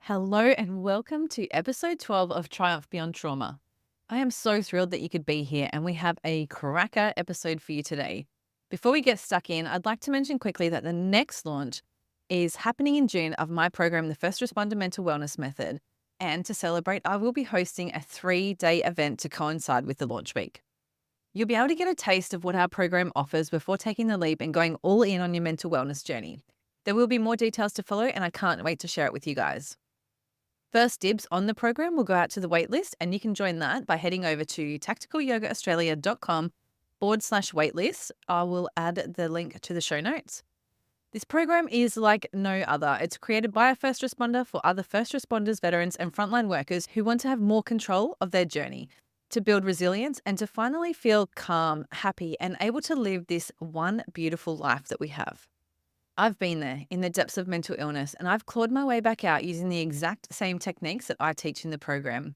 Hello and welcome to episode 12 of Triumph Beyond Trauma. I am so thrilled that you could be here and we have a cracker episode for you today. Before we get stuck in, I'd like to mention quickly that the next launch is happening in June of my program, the First Responder Mental Wellness Method. And to celebrate, I will be hosting a 3-day event to coincide with the launch week. You'll be able to get a taste of what our program offers before taking the leap and going all in on your mental wellness journey. There will be more details to follow and I can't wait to share it with you guys. First dibs on the program will go out to the waitlist, and you can join that by heading over to tacticalyogaaustralia.com/waitlist. I will add the link to the show notes. This program is like no other. It's created by a first responder for other first responders, veterans, and frontline workers who want to have more control of their journey, to build resilience, and to finally feel calm, happy, and able to live this one beautiful life that we have. I've been there in the depths of mental illness, and I've clawed my way back out using the exact same techniques that I teach in the program.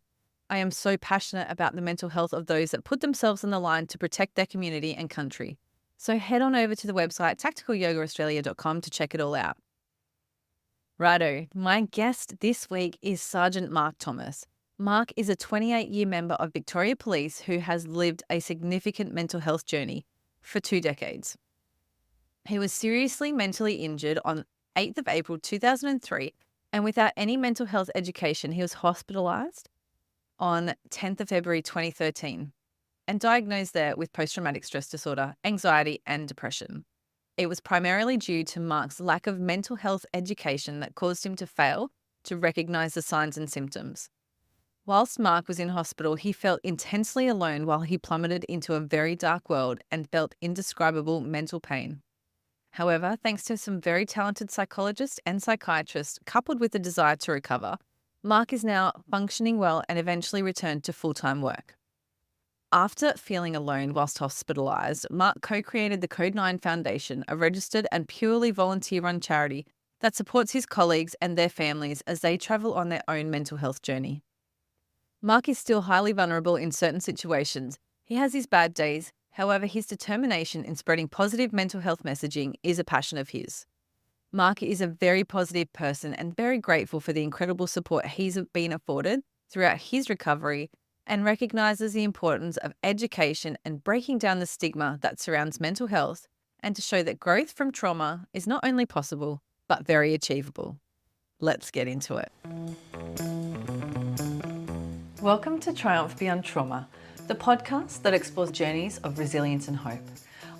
I am so passionate about the mental health of those that put themselves on the line to protect their community and country. So head on over to the website tacticalyogaaustralia.com to check it all out. Righto, my guest this week is Sergeant Mark Thomas. Mark is a 28-year member of Victoria Police who has lived a significant mental health journey for 2 decades. He was seriously mentally injured on 8th of April 2003, and without any mental health education, he was hospitalised on 10th of February 2013 and diagnosed there with post-traumatic stress disorder, anxiety and depression. It was primarily due to Mark's lack of mental health education that caused him to fail to recognise the signs and symptoms. Whilst Mark was in hospital, he felt intensely alone while he plummeted into a very dark world and felt indescribable mental pain. However, thanks to some very talented psychologists and psychiatrists, coupled with the desire to recover, Mark is now functioning well and eventually returned to full-time work. After feeling alone whilst hospitalised, Mark co-created the Code 9 Foundation, a registered and purely volunteer-run charity that supports his colleagues and their families as they travel on their own mental health journey. Mark is still highly vulnerable in certain situations. He has his bad days. However, his determination in spreading positive mental health messaging is a passion of his. Mark is a very positive person and very grateful for the incredible support he's been afforded throughout his recovery, and recognises the importance of education and breaking down the stigma that surrounds mental health, and to show that growth from trauma is not only possible, but very achievable. Let's get into it. Welcome to Triumph Beyond Trauma, the podcast that explores journeys of resilience and hope.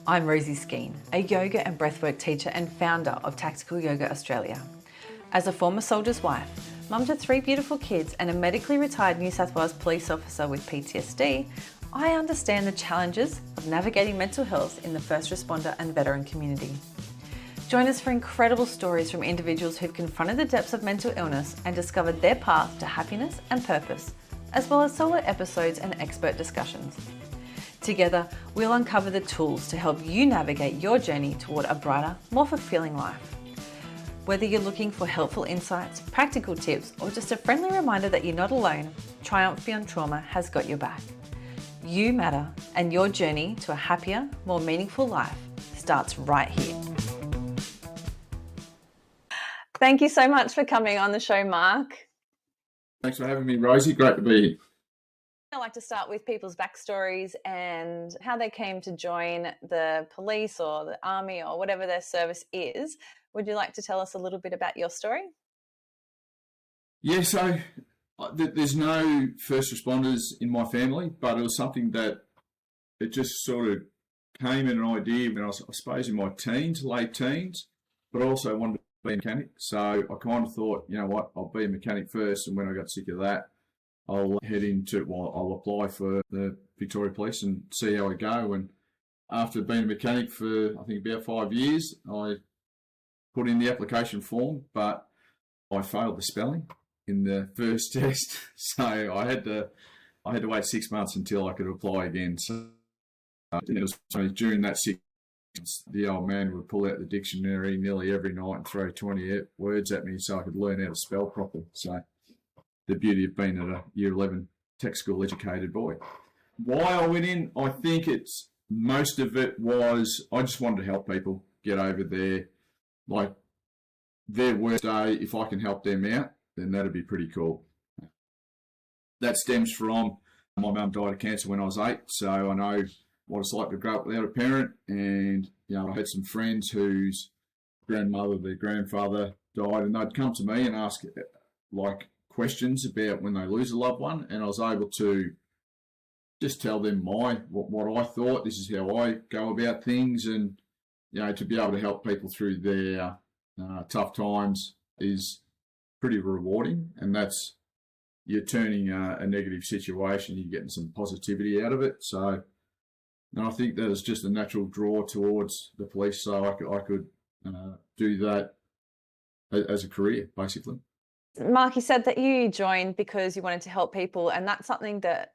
I'm Rosie Skene, a yoga and breathwork teacher and founder of Tactical Yoga Australia. As a former soldier's wife, mum to 3 beautiful kids and a medically retired New South Wales police officer with PTSD, I understand the challenges of navigating mental health in the first responder and veteran community. Join us for incredible stories from individuals who've confronted the depths of mental illness and discovered their path to happiness and purpose, as well as solo episodes and expert discussions. Together, we'll uncover the tools to help you navigate your journey toward a brighter, more fulfilling life. Whether you're looking for helpful insights, practical tips, or just a friendly reminder that you're not alone, Triumph Beyond Trauma has got your back. You matter, and your journey to a happier, more meaningful life starts right here. Thank you so much for coming on the show, Mark. Thanks for having me, Rosie. Great to be here. I like to start with people's backstories and how they came to join the police or the army or whatever their service is. Would you like to tell us a little bit about your story? Yeah, so there's no first responders in my family, but it was something that it just sort of came in an idea when I was, I suppose, in my teens, late teens, but I also wanted to be a mechanic. So I kind of thought, you know what, I'll be a mechanic first, and when I got sick of that, I'll head into, well, I'll apply for the Victoria Police and see how I go. And after being a mechanic for, I think, about 5 years, I put in the application form, but I failed the spelling in the first test. So I had to wait 6 months until I could apply again. So it was during that 6 months, the old man would pull out the dictionary nearly every night and throw 20 words at me so I could learn how to spell properly. So the beauty of being a year 11 tech school educated boy. Why I went in, I think it's most of it was I just wanted to help people get over their worst day if I can help them out. then that'd be pretty cool. That stems from my mum died of cancer when I was 8, so I know what it's like to grow up without a parent. And I had some friends whose grandmother, their grandfather died, and they'd come to me and ask like questions about when they lose a loved one, and I was able to just tell them what I thought. This is how I go about things, and to be able to help people through their tough times is pretty rewarding. And that's, you're turning a negative situation, you're getting some positivity out of it. So, and I think that is just a natural draw towards the police. So I could do that as a career, basically. Mark, you said that you joined because you wanted to help people, and that's something that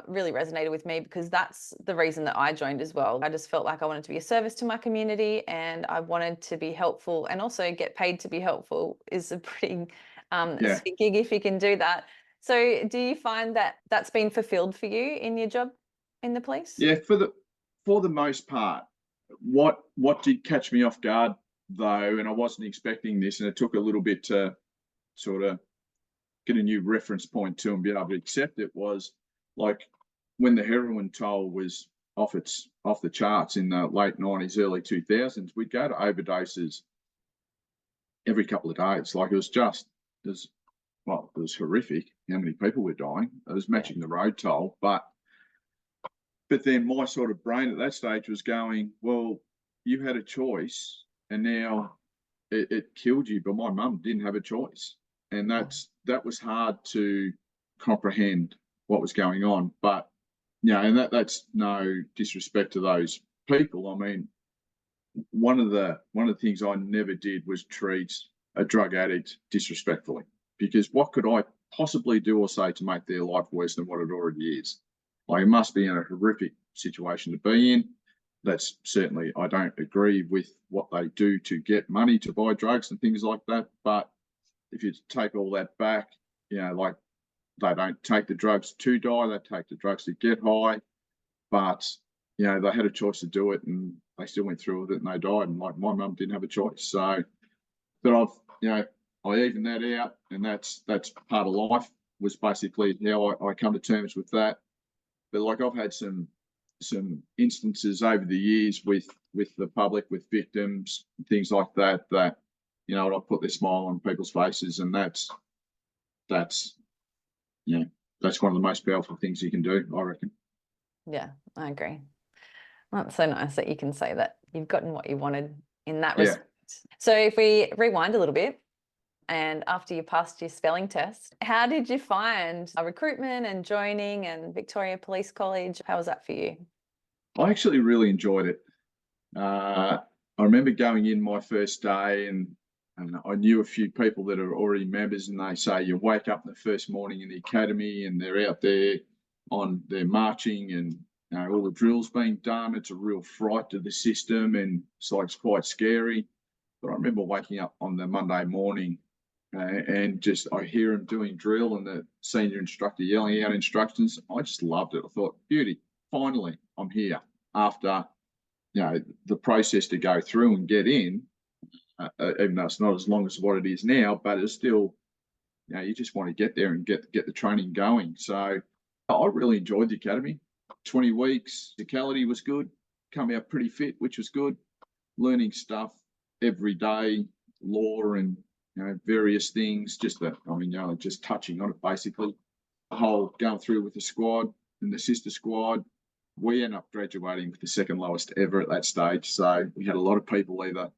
really resonated with me, because that's the reason that I joined as well. I just felt like I wanted to be a service to my community, and I wanted to be helpful, and also get paid to be helpful is a pretty Yeah. sweet gig if you can do that. So do you find that that's been fulfilled for you in your job in the police? Yeah, for the most part. What did catch me off guard though, and I wasn't expecting this, and it took a little bit to sort of get a new reference point to and be able to accept it, was like when the heroin toll was off the charts in the late 90s, early 2000s, we'd go to overdoses every couple of days. Like it was horrific how many people were dying. It was matching the road toll, but then my sort of brain at that stage was going, well, you had a choice and now it killed you, but my mum didn't have a choice. And that was hard to comprehend what was going on. But and that's no disrespect to those people. I mean, one of the things I never did was treat a drug addict disrespectfully, because what could I possibly do or say to make their life worse than what it already is? Like, it must be in a horrific situation to be in. That's certainly, I don't agree with what they do to get money to buy drugs and things like that. But if you take all that back, like, they don't take the drugs to die, they take the drugs to get high. But, they had a choice to do it and they still went through with it and they died. And like, my mum didn't have a choice. So, but I evened that out, and that's part of life, was basically how I come to terms with that. But like, I've had some instances over the years with the public, with victims, things like that, I put their smile on people's faces, and that's one of the most powerful things you can do, I reckon. Yeah, I agree. Well, that's so nice that you can say that you've gotten what you wanted in that Yeah. respect. So if we rewind a little bit, and after you passed your spelling test, how did you find recruitment and joining and Victoria Police College? How was that for you? I actually really enjoyed it. I remember going in my first day, and I knew a few people that are already members, and they say you wake up the first morning in the academy and they're out there they're marching, and all the drills being done. It's a real fright to the system, and it's quite scary. But I remember waking up on the Monday morning and just I hear them doing drill and the senior instructor yelling out instructions. I just loved it. I thought, beauty, finally I'm here after the process to go through and get in, even though it's not as long as what it is now, but it's still, you just want to get there and get the training going. So I really enjoyed the academy. 20 weeks, physicality was good, come out pretty fit, which was good, learning stuff every day, law and various things, just touching on it basically. The whole going through with the squad and the sister squad, we ended up graduating with the second lowest ever at that stage. So we had a lot of people either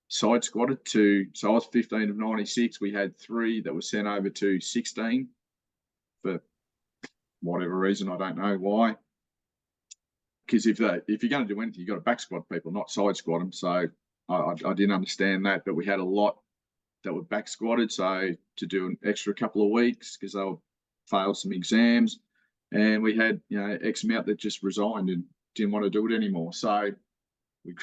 side squatted so I was 15 of 96. We had 3 that were sent over to 16 for whatever reason, I don't know why. Because if you're going to do anything, you've got to back squat people, not side squat them. So I didn't understand that, but we had a lot that were back squatted, so to do an extra couple of weeks because they were failed some exams. And we had X amount that just resigned and didn't want to do it anymore. So we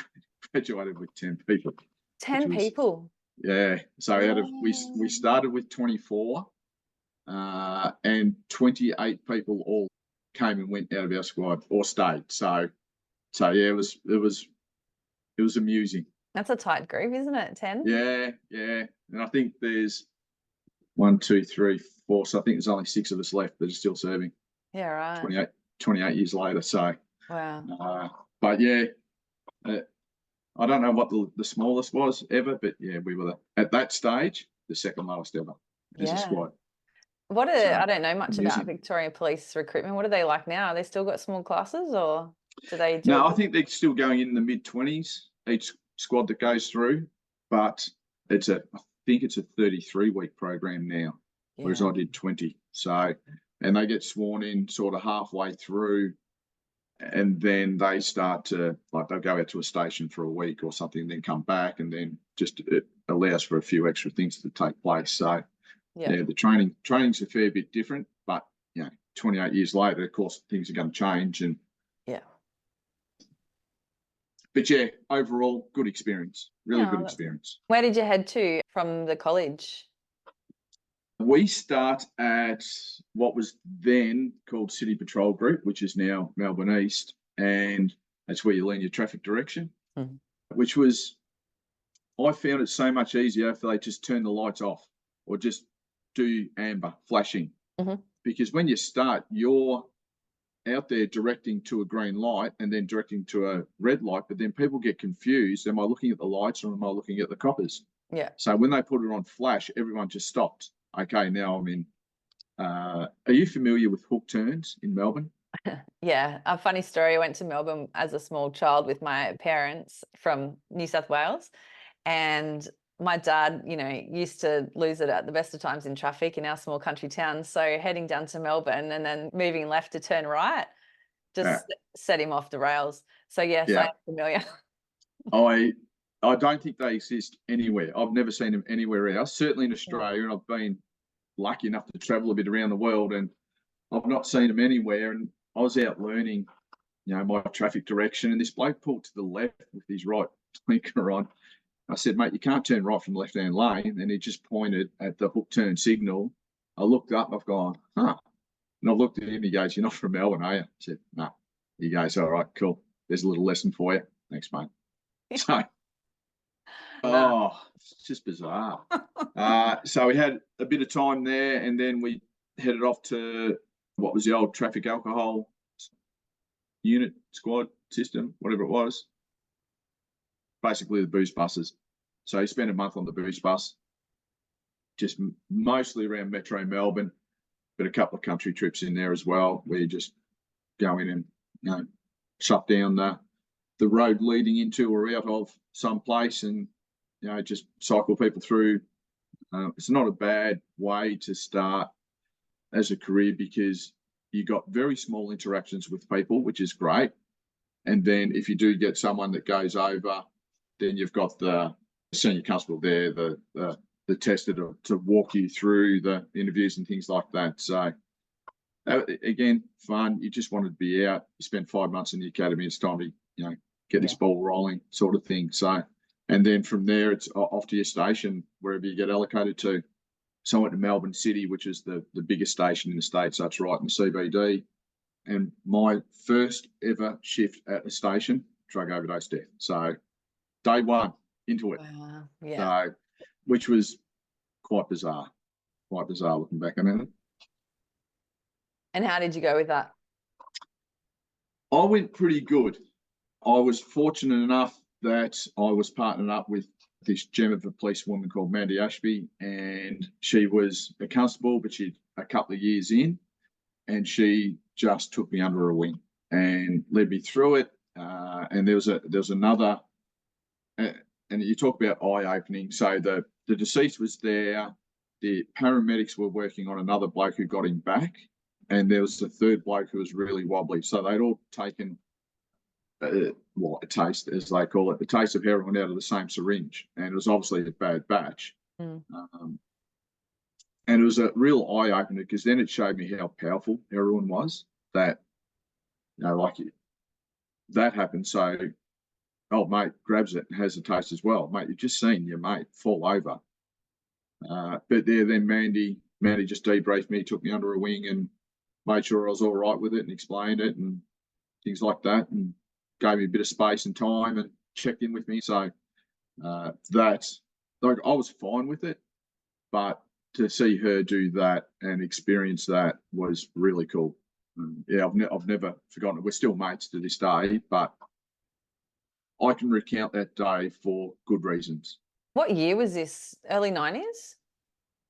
graduated with 10 people. 10 people? Yeah. So we started with 24 and 28 people all came and went out of our squad or stayed. So yeah, it was amusing. That's a tight group, isn't it? 10? Yeah. And I think there's 1, 2, 3, 4. So I think there's only 6 of us left that are still serving. Yeah, right. 28 years later. So, Wow. but yeah, I don't know what the smallest was ever, but yeah, we were at that stage the second lowest ever as a Yeah. squad. I don't know much about Amusing. Victoria Police recruitment. What are they like now? Are they still got small classes, or do they do No, it? I think they're still going in the mid-20s each squad that goes through, but I think it's a 33-week program now, whereas Yeah. I did 20. So, and they get sworn in sort of halfway through, and then they start to, like, they'll go out to a station for a week or something, and then come back, and then just it allows for a few extra things to take place. So, Yeah. the training's a fair bit different, but 28 years later, of course, things are going to change. And Yeah. but yeah, overall, good experience, really good experience. Where did you head to from the college? We start at what was then called City Patrol Group, which is now Melbourne East, and that's where you learn your traffic direction, which was, I found it so much easier if they just turn the lights off or just do amber flashing. Because when you start, you're out there directing to a green light and then directing to a red light, but then people get confused. Am I looking at the lights or am I looking at the coppers? Yeah. So when they put it on flash, everyone just stopped. Okay, now I'm in. Are you familiar with hook turns in Melbourne? Yeah, a funny story. I went to Melbourne as a small child with my parents from New South Wales, and my dad, used to lose it at the best of times in traffic in our small country town. So heading down to Melbourne and then moving left to turn right just set him off the rails. So yes, I am familiar. I don't think they exist anywhere. I've never seen them anywhere else, certainly in Australia, and I've been lucky enough to travel a bit around the world, and I've not seen them anywhere. And I was out learning, my traffic direction, and this bloke pulled to the left with his right blinker on. I said, mate, you can't turn right from the left-hand lane. And he just pointed at the hook turn signal. I looked up, I've gone, huh. And I looked at him, he goes, you're not from Melbourne, are you? I said, no. He goes, all right, cool. There's a little lesson for you. Thanks, mate. So, it's just bizarre. So we had a bit of time there, and then we headed off to what was the old traffic alcohol unit, squad, system, whatever it was. Basically the booze buses. So he spent a month on the booze bus, just mostly around Metro Melbourne, but a couple of country trips in there as well, where you just go in and shut down the road leading into or out of some place, and just cycle people through. It's not a bad way to start as a career, because you got very small interactions with people, which is great. And then if you do get someone that goes over, then you've got the senior constable there, the tester to walk you through the interviews and things like that. So again, fun. You just wanted to be out. You spent 5 months in the academy. It's time to get this ball rolling, sort of thing. So, and then from there, it's off to your station, wherever you get allocated to. So I went to Melbourne City, which is the biggest station in the state. So it's right in the CBD. And my first ever shift at the station, drug overdose death. So day one into it. Yeah. So, which was quite bizarre looking back on it. And how did you go with that? I went pretty good. I was fortunate enough that I was partnered up with this gem of a policewoman called Mandy Ashby, and she was a constable, but she'd a couple of years in, and she just took me under her wing and led me through it. And there was another, and you talk about eye-opening. So the deceased was there. The paramedics were working on another bloke who got him back, and there was the third bloke who was really wobbly. So they'd all taken a taste, as they call it, the taste of heroin out of the same syringe, and it was obviously a bad batch. And it was a real eye-opener, because then it showed me how powerful heroin was. That, that happened. So old mate grabs it and has a taste as well. Mate, you've just seen your mate fall over. But then Mandy just debriefed me, took me under her wing, and made sure I was all right with it, and explained it and things like that, and gave me a bit of space and time and checked in with me. So I was fine with it, but to see her do that and experience that was really cool. Yeah, I've never forgotten it. We're still mates to this day, but I can recount that day for good reasons. What year was this? Early 90s?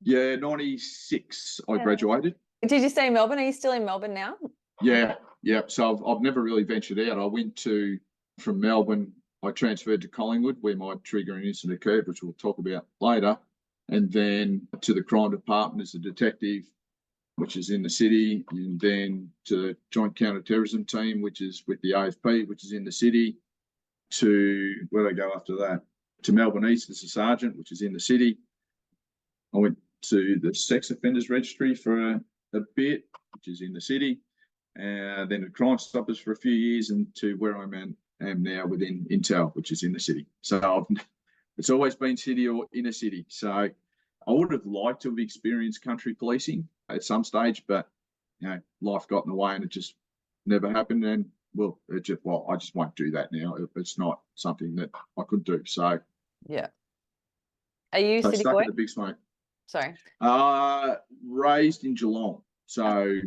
Yeah, 96 I graduated. Did you stay in Melbourne? Are you still in Melbourne now? Yeah. So I've never really ventured out. I went from Melbourne, I transferred to Collingwood, where my triggering incident occurred, which we'll talk about later, and then to the crime department as a detective, which is in the city, and then to the Joint Counter-Terrorism Team, which is with the AFP, which is in the city, to where did I go after that? To Melbourne East as a sergeant, which is in the city. I went to the Sex Offenders Registry for a bit, which is in the city, and then the Crime Stoppers for a few years, and to where I am now within Intel, which is in the city. So it's always been city or inner city. So I would have liked to have experienced country policing at some stage, but life got in the way and it just never happened. And I just won't do that now. It's not something that I could do. So yeah. Are you so city stuck boy? at the big smoke. Sorry. Raised in Geelong. So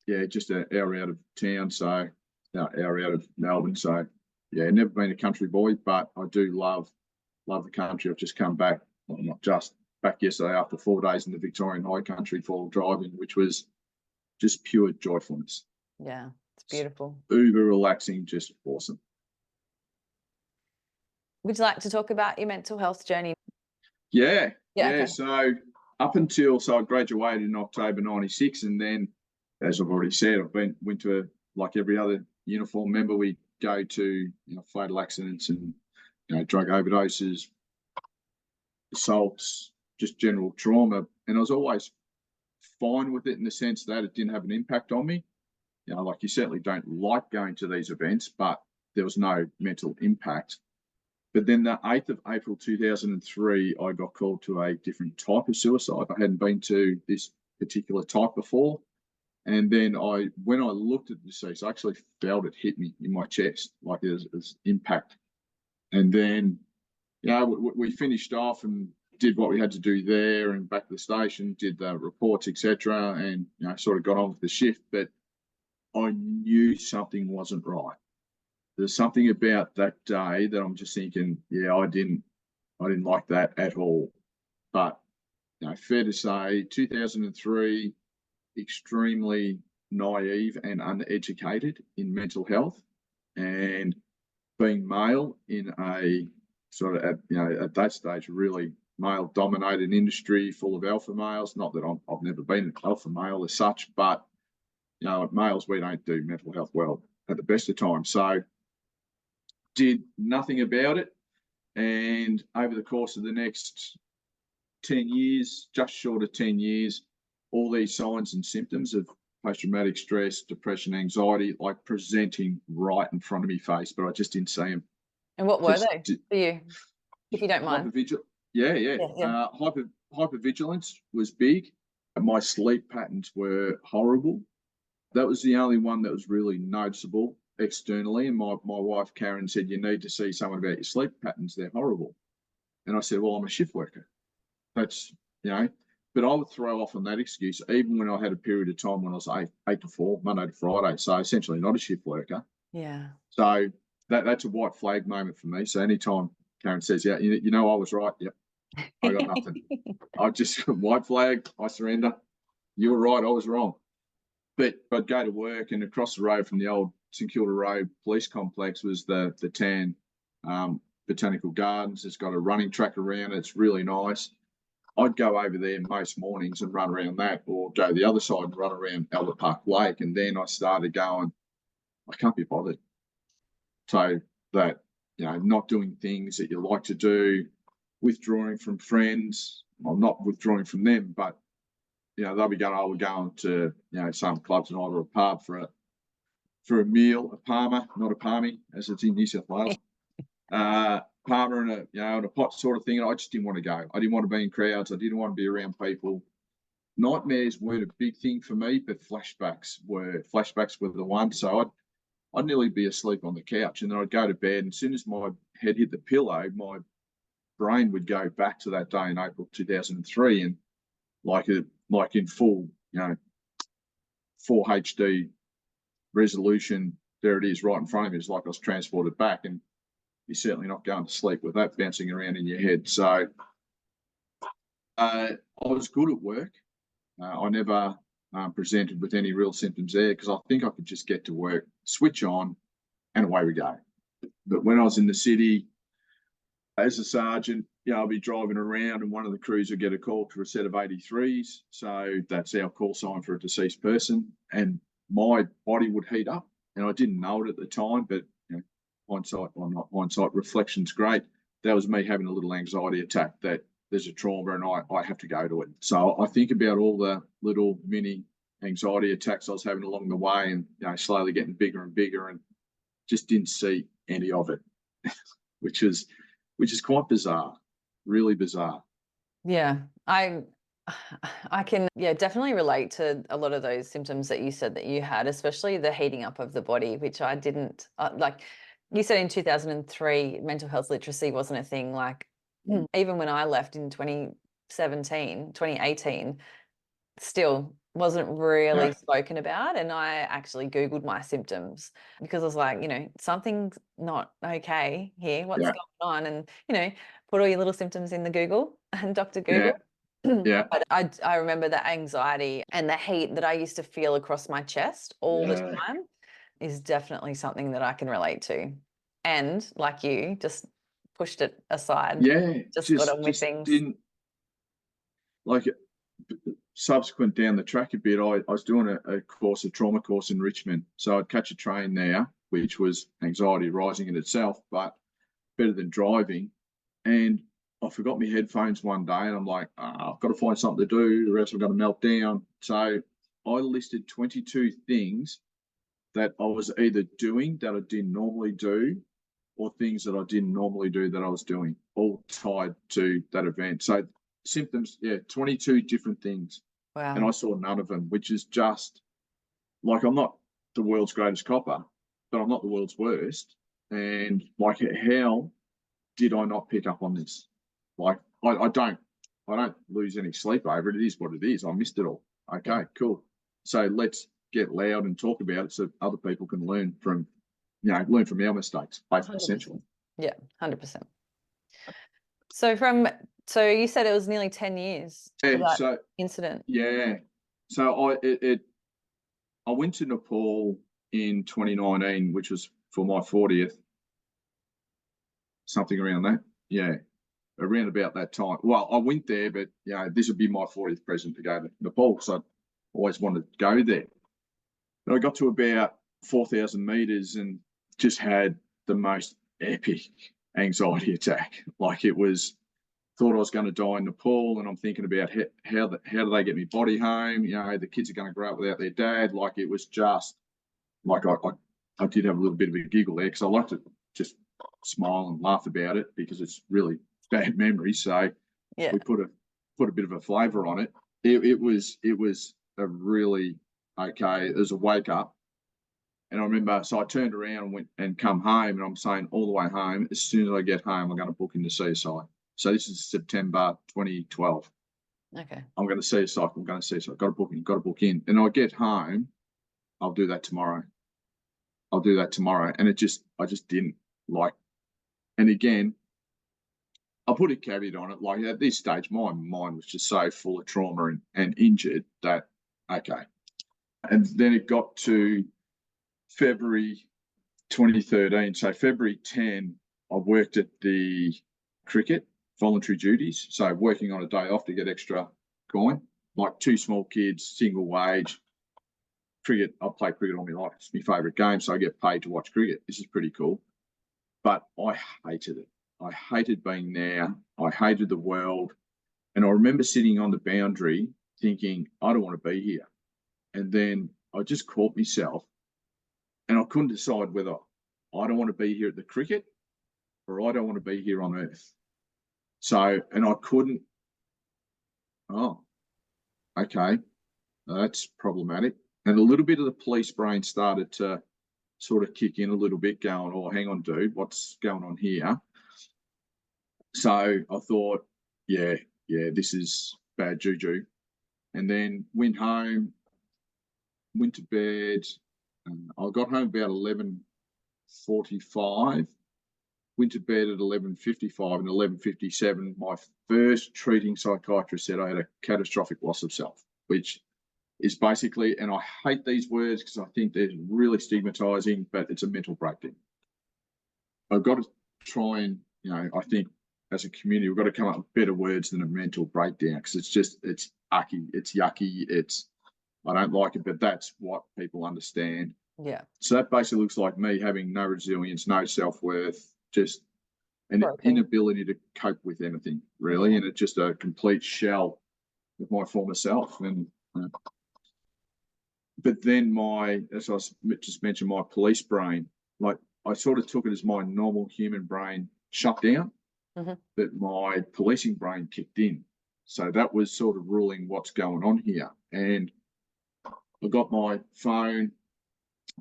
yeah, just an hour out of town. So hour out of Melbourne. So yeah, never been a country boy, but I do love the country. I've just come back, well, not just back yesterday after 4 days in the Victorian High Country for driving, which was just pure joyfulness. Yeah, it's beautiful. Uber relaxing, just awesome. Would you like to talk about your mental health journey? Yeah. Okay. So up until I graduated in October 96, and then, as I've already said, went to like every other uniform member. We go to fatal accidents and drug overdoses, assaults, just general trauma, and I was always fine with it in the sense that it didn't have an impact on me. Like you certainly don't like going to these events, but there was no mental impact. But then the 8th of April 2003, I got called to a different type of suicide. I hadn't been to this particular type before. And then when I looked at the deceased, I actually felt it hit me in my chest, like there's impact. And then, we finished off and did what we had to do there and back to the station, did the reports, etc. And, sort of got on with the shift. But I knew something wasn't right. There's something about that day that I'm just thinking, I didn't like that at all. But fair to say, 2003, extremely naive and uneducated in mental health, and being male in a sort of at that stage really male-dominated industry full of alpha males. Not that I've never been an alpha male as such, but males, we don't do mental health well at the best of times. So did nothing about it. And over the course of the next 10 years, just short of 10 years, all these signs and symptoms of post-traumatic stress, depression, anxiety, like presenting right in front of me face, but I just didn't see them. And what were they for you, if you don't mind? Hypervigilance was big. My sleep patterns were horrible. That was the only one that was really noticeable externally. And my wife, Karen, said, you need to see someone about your sleep patterns. They're horrible. And I said, well, I'm a shift worker. That's, but I would throw off on that excuse, even when I had a period of time when I was 8 to 4, Monday to Friday. So essentially not a shift worker. Yeah. So that's a white flag moment for me. So anytime Karen says, I was right. Yep. I got nothing. I just, white flag, I surrender. You were right, I was wrong. But I'd go to work, and across the road from the old St Kilda Road Police Complex was the Tan Botanical Gardens. It's got a running track around it. It's really nice. I'd go over there most mornings and run around that, or go the other side and run around Albert Park Lake. And then I started going, I can't be bothered. So that, not doing things that you like to do, withdrawing from friends. Well, not withdrawing from them, but they'll be going, we're going to, some clubs and either a pub for a meal, a parma, not a palmy, as it's in New South Wales. Parma and a pot sort of thing. And I just didn't want to go. I didn't want to be in crowds. I didn't want to be around people. Nightmares weren't a big thing for me, but flashbacks were the one. So I'd nearly be asleep on the couch, and then I'd go to bed. And as soon as my head hit the pillow, my brain would go back to that day in April 2003. And like in full, 4 HD resolution. There it is, right in front of me. It's like I was transported back, and you're certainly not going to sleep with that bouncing around in your head. So I was good at work. I never presented with any real symptoms there because I think I could just get to work, switch on, and away we go. But when I was in the city as a sergeant, I'll be driving around and one of the crews will get a call for a set of 83s. So that's our call sign for a deceased person. And my body would heat up. And I didn't know it at the time, but hindsight, well, not hindsight, reflection's great. That was me having a little anxiety attack that there's a trauma and I have to go to it. So I think about all the little mini anxiety attacks I was having along the way and slowly getting bigger and bigger, and just didn't see any of it, which is quite bizarre, really bizarre. Yeah, I can definitely relate to a lot of those symptoms that you said that you had, especially the heating up of the body, which I didn't like. You said in 2003 mental health literacy wasn't a thing. Like even when I left in 2018, still wasn't really spoken about. And I actually Googled my symptoms because I was like, something's not okay here. What's going on? And, put all your little symptoms in the Google and Dr. Google. Yeah. But I remember the anxiety and the heat that I used to feel across my chest all the time is definitely something that I can relate to. And like you, just pushed it aside. Yeah. Just got on with things. Didn't like it. Subsequent down the track a bit, I was doing a trauma course in Richmond. So I'd catch a train there, which was anxiety rising in itself, but better than driving. And I forgot my headphones one day, and I'm like, I've got to find something to do, or else I'm going to melt down. So I listed 22 things that I was either doing that I didn't normally do, or things that I didn't normally do that I was doing, all tied to that event. So symptoms, 22 different things. Wow. And I saw none of them, which is just like, I'm not the world's greatest copper, but I'm not the world's worst. And like, how did I not pick up on this? Like, I don't lose any sleep over it. It is what it is. I missed it all. Okay, cool. So let's get loud and talk about it so other people can learn from our mistakes, essentially. Yeah, 100%. So you said it was nearly 10 years for that incident. Yeah. So I went to Nepal in 2019, which was for my 40th, something around that. Yeah, around about that time. Well, I went there, but this would be my 40th present to go to Nepal, so I always wanted to go there. But I got to about 4,000 meters and just had the most epic anxiety attack. Like, it was, thought I was going to die in Nepal, and I'm thinking about how do they get me body home? The kids are going to grow up without their dad. Like, it was just like, I did have a little bit of a giggle there because I like to just smile and laugh about it because it's really bad memory. So we put a bit of a flavour on it. It was a really okay. It was a wake up. And I remember, so I turned around and went and come home, and I'm saying all the way home, as soon as I get home, I'm going to book into CSI. So this is September 2012. Okay. I'm going to CSI. I'm going to CSI. Got to book in. And I get home, I'll do that tomorrow. And I just didn't like. And again, I'll put a caveat on it. Like, at this stage, my mind was just so full of trauma and injured that, okay. And then it got to February 2013. So February 10, I worked at the cricket, voluntary duties. So working on a day off to get extra coin, like 2 small kids, single wage. Cricket, I play cricket all my life. It's my favourite game, so I get paid to watch cricket. This is pretty cool. But I hated it. I hated being there. I hated the world. And I remember sitting on the boundary thinking, I don't want to be here. And then I just caught myself, and I couldn't decide whether I don't want to be here at the cricket or I don't want to be here on Earth. So, and I couldn't, okay, that's problematic. And a little bit of the police brain started to sort of kick in a little bit, going, oh, hang on, dude, what's going on here? So I thought, yeah, this is bad juju. and then went home, went to bed. I got home about 11:45. Went to bed at 11:55, and 11:57, my first treating psychiatrist said I had a catastrophic loss of self, which is basically, and I hate these words because I think they're really stigmatizing, but it's a mental breakdown. I've got to try and, I think as a community, we've got to come up with better words than a mental breakdown, because it's ucky, it's yucky, I don't like it, but that's what people understand. Yeah. So that basically looks like me having no resilience, no self-worth, just an Broken. inability to cope with anything, really, and it's just a complete shell of my former self. And but then as I just mentioned, my police brain, like I sort of took it as my normal human brain shut down, but my policing brain kicked in. So that was sort of ruling what's going on here. And I got my phone,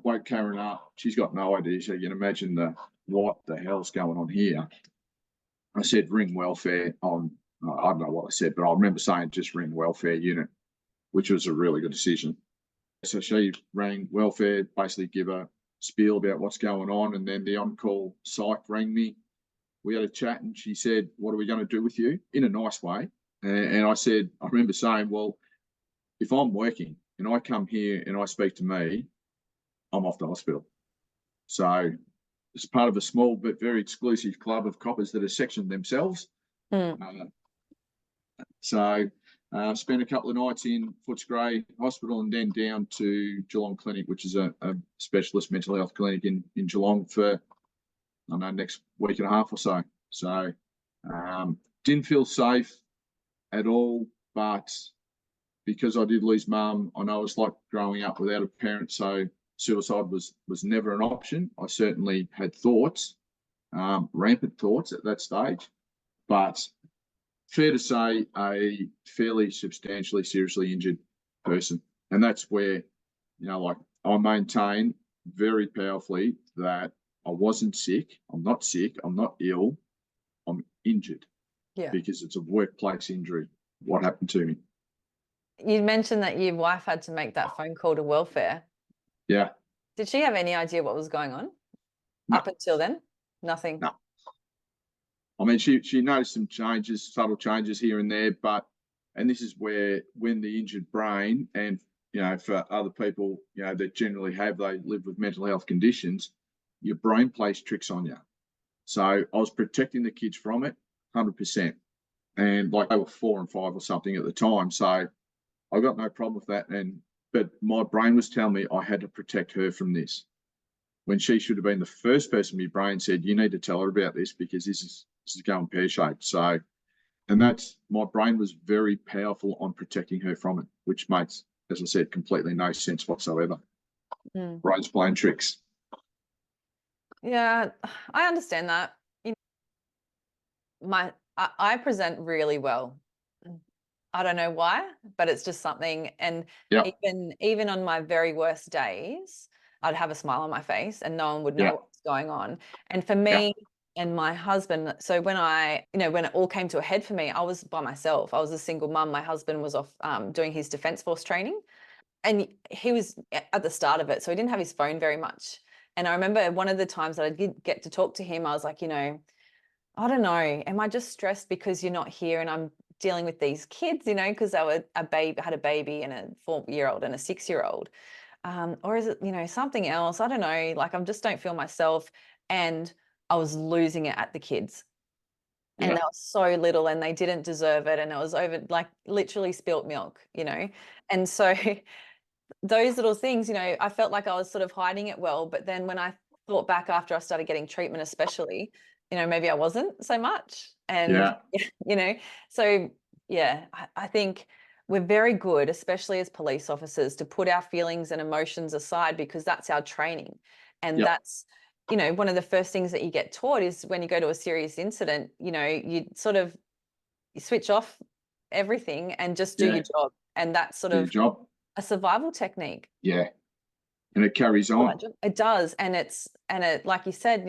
woke Karen up. She's got no idea. So you can imagine what the hell's going on here. I said, ring welfare on, I don't know what I said, but I remember saying just ring welfare unit, which was a really good decision. So she rang welfare, basically give a spiel about what's going on. And then the on-call psych rang me. We had a chat and she said, what are we going to do with you? In a nice way. And I said, I remember saying, well, if I'm working and I come here and I speak to me, I'm off to hospital. So it's part of a small but very exclusive club of coppers that are sectioned themselves. So spent a couple of nights in Footscray Hospital and then down to Geelong Clinic, which is a specialist mental health clinic in Geelong for, I don't know, next week and a half or so. So didn't feel safe at all, but because I did lose mum, I know it's like growing up without a parent, so suicide was never an option. I certainly had thoughts, rampant thoughts at that stage, but fair to say a fairly substantially seriously injured person. And that's where, like I maintain very powerfully that I wasn't sick. I'm not sick. I'm not ill. I'm injured. Yeah. Because it's a workplace injury. What happened to me? You mentioned that your wife had to make that phone call to welfare. Yeah. Did she have any idea what was going on? No. Up until then? Nothing. No. I mean, she noticed some changes, subtle changes here and there, and this is where, when the injured brain, and for other people, that generally they live with mental health conditions, your brain plays tricks on you. So I was protecting the kids from it, 100%, and like they were 4 and 5 or something at the time, so I got no problem with that. But my brain was telling me I had to protect her from this, when she should have been the first person my brain said, you need to tell her about this because this is going pear-shaped. So, and that's, my brain was very powerful on protecting her from it, which makes, as I said, completely no sense whatsoever. Brain's playing tricks. Yeah, I understand that. I present really well. I don't know why, but it's just something. And even on my very worst days, I'd have a smile on my face and no one would know what's going on. And for me and my husband, so when when it all came to a head for me, I was by myself. I was a single mum. My husband was off doing his Defence Force training, and he was at the start of it, so he didn't have his phone very much. And I remember one of the times that I did get to talk to him, I was like, I don't know, am I just stressed because you're not here and I'm dealing with these kids, because they were had a baby and a 4-year-old and a 6-year-old, or is it, something else? I don't know, like I just don't feel myself. And I was losing it at the kids. And they were so little and they didn't deserve it. And it was over, like literally spilt milk, And so those little things, I felt like I was sort of hiding it well. But then when I thought back after I started getting treatment, especially, maybe I wasn't so much. And, so yeah, I think we're very good, especially as police officers, to put our feelings and emotions aside because that's our training. And that's, one of the first things that you get taught is when you go to a serious incident, you sort of switch off everything and just do your job. And that's sort of a survival technique. Yeah. And it carries on. It does. And it, like you said,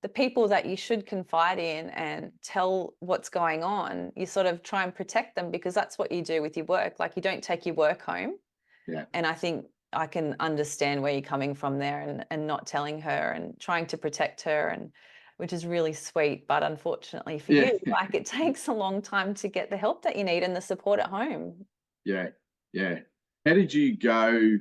the people that you should confide in and tell what's going on, you sort of try and protect them because that's what you do with your work. Like you don't take your work home. Yeah. And I think I can understand where you're coming from there and not telling her and trying to protect her, and which is really sweet. But unfortunately for Yeah. you, like it takes a long time to get the help that you need and the support at home. Yeah. Yeah. How did you go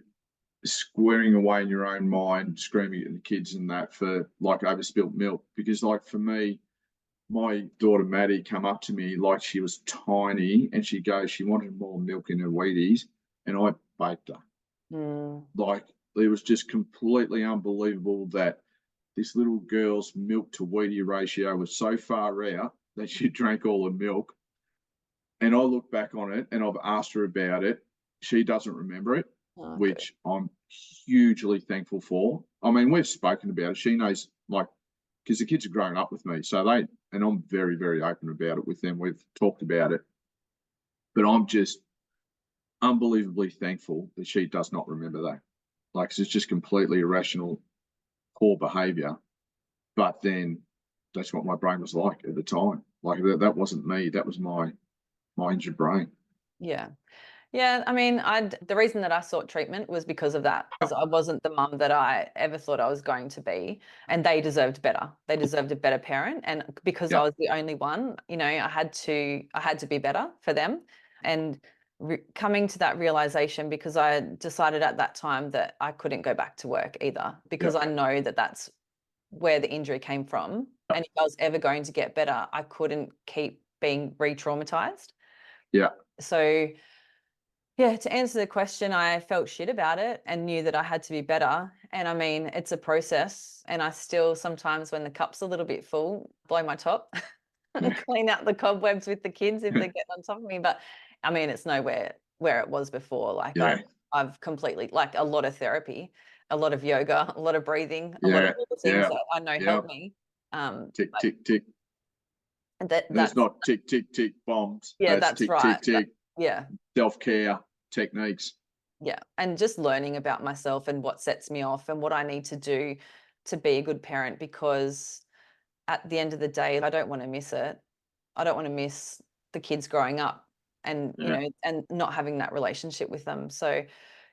squaring away in your own mind, screaming at the kids and that for like overspilt milk? Because like for me, my daughter Maddie come up to me like she was tiny and she goes, she wanted more milk in her Wheaties, and I baked her. Mm, Like it was just completely unbelievable that this little girl's milk to Wheatie ratio was so far out that she drank all the milk. And I look back on it and I've asked her about it. She doesn't remember it, oh, good. which I'm hugely thankful for. I mean, we've spoken about it. She knows, like, because the kids are growing up with me. So and I'm very, very open about it with them. We've talked about it. But I'm just unbelievably thankful that she does not remember that. Like, 'cause it's just completely irrational, poor behavior. But then that's what my brain was like at the time. Like, that wasn't me. That was my injured brain. Yeah. Yeah, I mean, the reason that I sought treatment was because of that, because I wasn't the mum that I ever thought I was going to be, and they deserved better. They deserved a better parent, and because I Yeah. was the only one, I had to be better for them, and coming to that realization because I decided at that time that I couldn't go back to work either because Yeah. I know that that's where the injury came from, and if I was ever going to get better, I couldn't keep being re-traumatized. Yeah. So yeah, to answer the question, I felt shit about it and knew that I had to be better. And I mean, it's a process. And I still sometimes, when the cup's a little bit full, blow my top and clean out the cobwebs with the kids if they get on top of me. But I mean, it's nowhere where it was before. Like Yeah. I've completely, like a lot of therapy, a lot of yoga, a lot of breathing, a lot of Yeah. all the things Yeah. that I know Yeah. help me. Tick, But tick, tick. That's that's, not tick, tick, tick bombs. yeah, That's that's tick, right. tick, tick Yeah. self care techniques. Yeah, and just learning about myself and what sets me off and what I need to do to be a good parent, because at the end of the day, I don't want to miss it. I don't want to miss the kids growing up and, Yeah. and not having that relationship with them. So,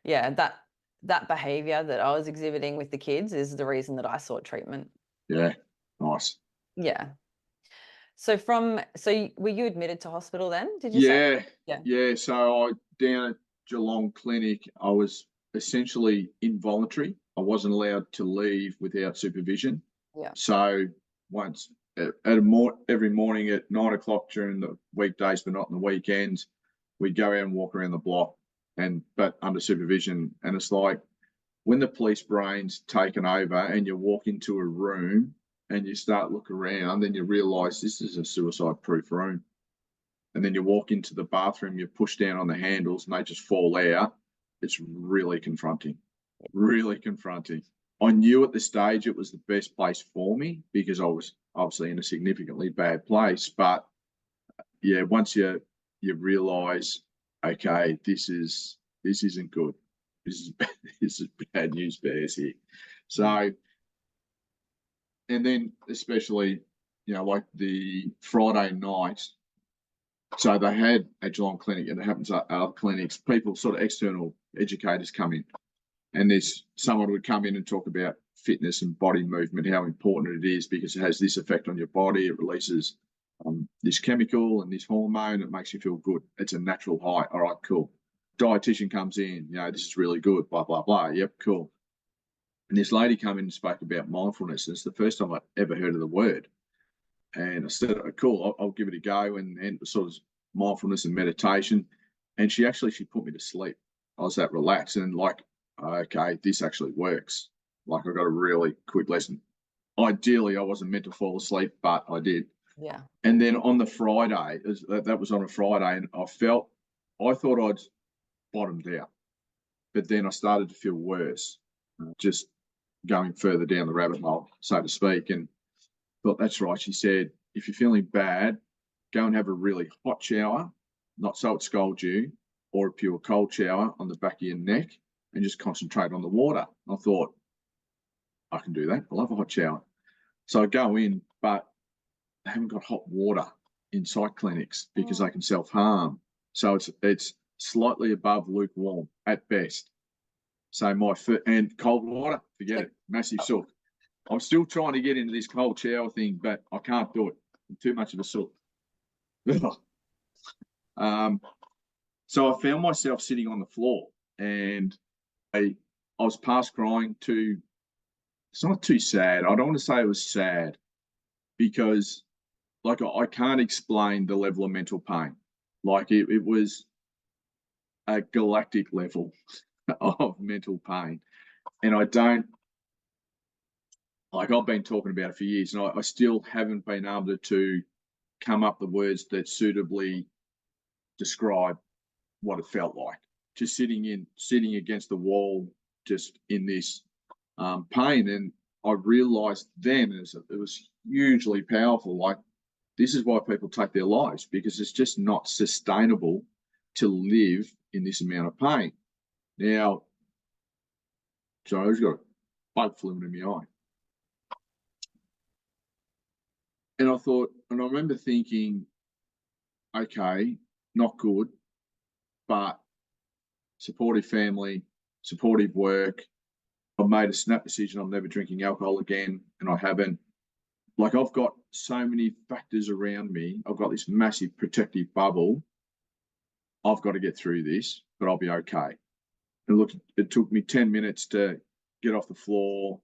yeah, that behavior that I was exhibiting with the kids is the reason that I sought treatment. Yeah. Nice. Yeah. Were you admitted to hospital then? Did you say? Yeah. Yeah. Yeah. So down at Geelong Clinic, I was essentially involuntary. I wasn't allowed to leave without supervision. Yeah. So once every morning at 9 o'clock during the weekdays, but not on the weekends, we'd go out and walk around the block, but under supervision. And it's like when the police brain's taken over and you walk into a room and you start look around, then you realise this is a suicide-proof room. And then you walk into the bathroom, you push down on the handles, and they just fall out. It's really confronting. Really confronting. I knew at the stage it was the best place for me because I was obviously in a significantly bad place. But yeah, once you realise, okay, this isn't good. This is this is bad news bears here. So, and then especially, like the Friday night. So they had a Geelong clinic, and it happens at other clinics. People, sort of external educators, come in, and there's someone would come in and talk about fitness and body movement, how important it is because it has this effect on your body. It releases this chemical and this hormone. It makes you feel good. It's a natural high. All right, cool. Dietitian comes in. This is really good. Blah blah blah. Yep, cool. And this lady came in and spoke about mindfulness. And it's the first time I ever heard of the word. And I said, oh, cool, I'll give it a go. And sort of mindfulness and meditation. And she put me to sleep. I was that relaxed and like, okay, this actually works. Like I got a really quick lesson. Ideally, I wasn't meant to fall asleep, but I did. Yeah. And then on the Friday, that was on a Friday, and I thought I'd bottomed out. But then I started to feel worse, just going further down the rabbit hole, so to speak. And thought, that's right. She said, if you're feeling bad, go and have a really hot shower, not so it scalds you, or a pure cold shower on the back of your neck, and just concentrate on the water. I thought, I can do that. I love a hot shower. So I go in, but they haven't got hot water in psych clinics because they can self-harm. So it's slightly above lukewarm at best. So and cold water, forget it, massive sook. I'm still trying to get into this cold shower thing, but I can't do it. I'm too much of a sook. So I found myself sitting on the floor, and I was past crying to. It's not too sad. I don't want to say it was sad, because like I can't explain the level of mental pain. Like it was a galactic level of mental pain, and I don't like. I've been talking about it for years, and I still haven't been able to come up with words that suitably describe what it felt like. Just sitting against the wall, just in this pain, and I realised then it was hugely powerful. Like, this is why people take their lives, because it's just not sustainable to live in this amount of pain. Now, Joe's got a bug flew into my eye. And I remember thinking, okay, not good, but supportive family, supportive work. I've made a snap decision. I'm never drinking alcohol again, and I haven't. Like, I've got so many factors around me. I've got this massive protective bubble. I've got to get through this, but I'll be okay. And look, it took me 10 minutes to get off the floor,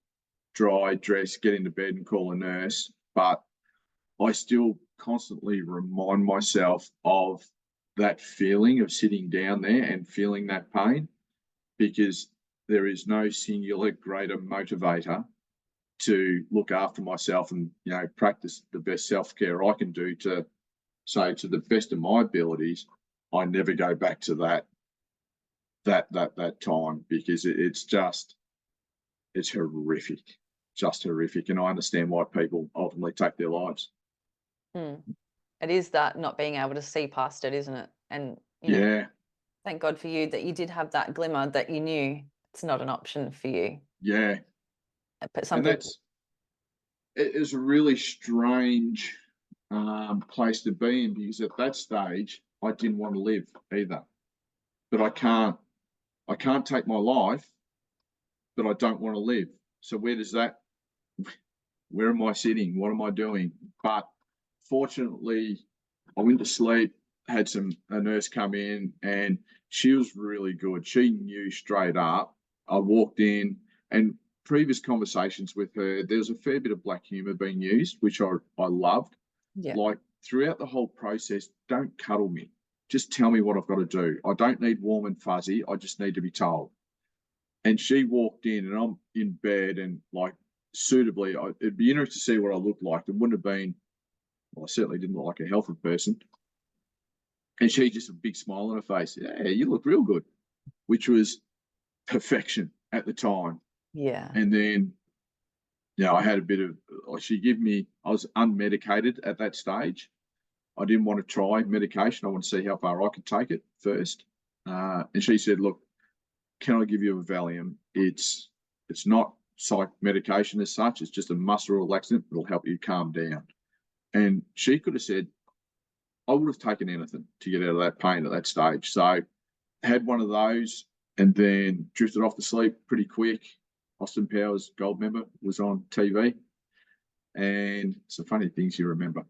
dry, dress, get into bed and call a nurse. But I still constantly remind myself of that feeling of sitting down there and feeling that pain, because there is no singular greater motivator to look after myself and, practice the best self-care I can do to say, to the best of my abilities, I never go back to that time, because it's horrific, just horrific. And I understand why people ultimately take their lives. Mm. It is that not being able to see past it, isn't it? And Yeah, thank God for you that you did have that glimmer, that you knew it's not an option for you. yeah. But some And people, it is a really strange place to be in, because at that stage I didn't want to live either. But I can't take my life, but I don't want to live. So where am I sitting? What am I doing? But fortunately, I went to sleep, had a nurse come in, and she was really good. She knew straight up. I walked in, and previous conversations with her, there was a fair bit of black humor being used, which I loved. yeah, Like, throughout the whole process, don't cuddle me. Just tell me what I've got to do. I don't need warm and fuzzy. I just need to be told. And she walked in, and I'm in bed, and like, suitably, it'd be interesting to see what I looked like. It wouldn't have been, well, I certainly didn't look like a healthy person. And she just a big smile on her face. Yeah, you look real good, which was perfection at the time. yeah, And then, I had a bit of, I was unmedicated at that stage. I didn't want to try medication. I want to see how far I could take it first. And she said, look, can I give you a Valium? It's not psych medication as such. It's just a muscle relaxant. It'll help you calm down. And she could have said, I would have taken anything to get out of that pain at that stage. So I had one of those, and then drifted off to sleep pretty quick. Austin Powers, Gold Member, was on TV. And it's the funny things you remember.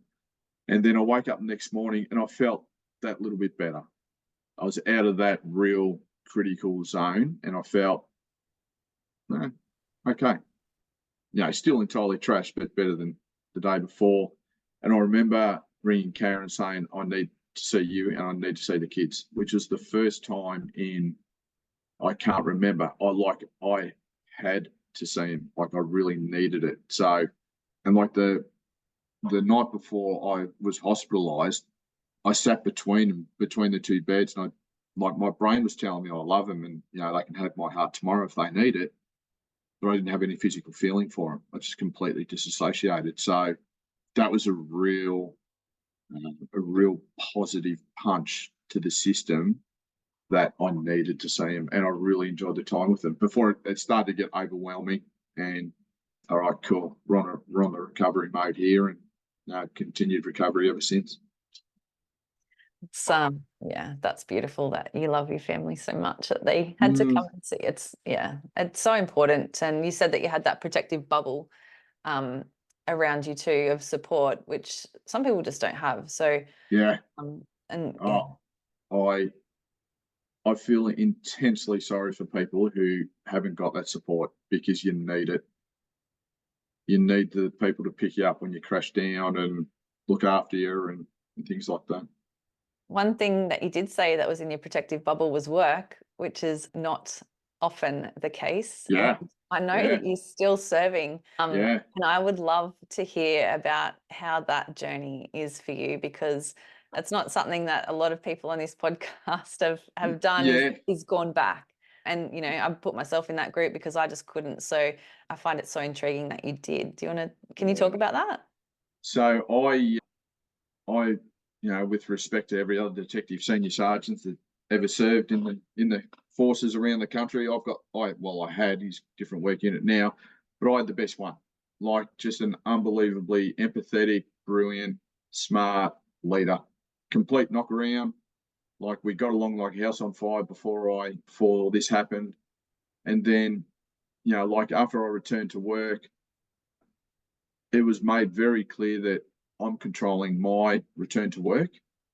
And then I woke up the next morning, and I felt that little bit better. I was out of that real critical zone, and I felt, no, okay. Still entirely trash, but better than the day before. And I remember ringing Karen saying, I need to see you and I need to see the kids, which was the first time I can't remember. I had to see him. Like, I really needed it. So, and like the night before I was hospitalised, I sat between the two beds, and my brain was telling me I love them, and they can have my heart tomorrow if they need it. But I didn't have any physical feeling for them. I just completely disassociated. So that was a real positive punch to the system, that I needed to see them, and I really enjoyed the time with them before it started to get overwhelming. And all right, cool. We're on the recovery mode here, and continued recovery ever since. It's yeah, that's beautiful that you love your family so much that they had to Mm, come and see. It's so important. And you said that you had that protective bubble um around you too of support, which some people just don't have. So yeah. and yeah. Oh, I I feel intensely sorry for people who haven't got that support because you need it. You need the people to pick you up when you crash down and look after you and things like that. One thing that you did say that was in your protective bubble was work, which is not often the case. And Yeah, I know yeah, that you're still serving. yeah. And I would love to hear about how that journey is for you because it's not something that a lot of people on this podcast have done Yeah. is gone back. And I put myself in that group because I just couldn't. So I find it so intriguing that you did. Can you talk about that? So I, with respect to every other detective senior sergeant that ever served in the forces around the country, I had his different work unit now, but I had the best one. Like just an unbelievably empathetic, brilliant, smart leader, complete knock around. Like we got along like a house on fire before this happened, and then like after I returned to work, it was made very clear that I'm controlling my return to work.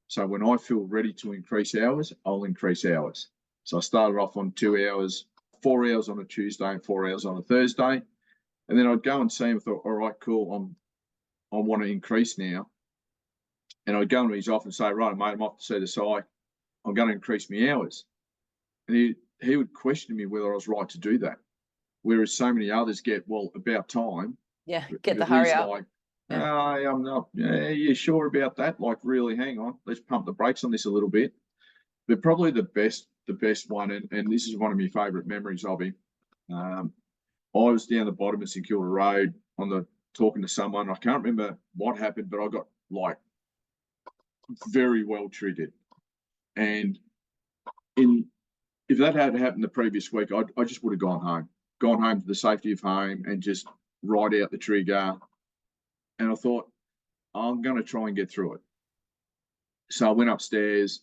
So when I feel ready to increase hours, I'll increase hours. So I started off on 2 hours, 4 hours on a Tuesday and 4 hours on a Thursday. And then I'd go and see him and thought, all right, cool, I want to increase now. And I'd go into his office and say, right, mate, I'm off to see the site. I'm going to increase my hours. And he would question me whether I was right to do that. Whereas so many others get, well, about time. Yeah, get the But hurry he's up. like, Yeah. I'm not, yeah, you sure about that? Like, really, hang on, let's pump the brakes on this a little bit. But probably the best one, and this is one of my favourite memories of him. Um, I was down the bottom of St Kilda Road talking to someone. I can't remember what happened, but I got like very well triggered. And in if that had happened the previous week, I just would have gone home to the safety of home, and just ride out the trigger. And I thought, I'm going to try and get through it. So I went upstairs.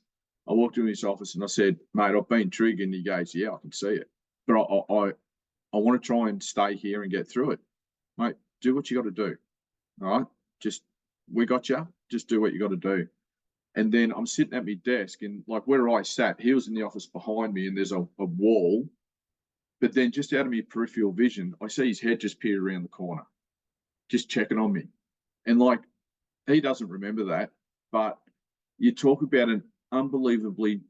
I walked into his office and I said, mate, I've been triggered. And he goes, yeah, I can see it. But I want to try and stay here and get through it. Mate, do what you got to do. All right. Just, we got you. Just do what you got to do. And then I'm sitting at my desk, and like where I sat, he was in the office behind me, and there's a wall. But then just out of my peripheral vision, I see his head just peer around the corner, just checking on me. And like, he doesn't remember that, but you talk about an unbelievably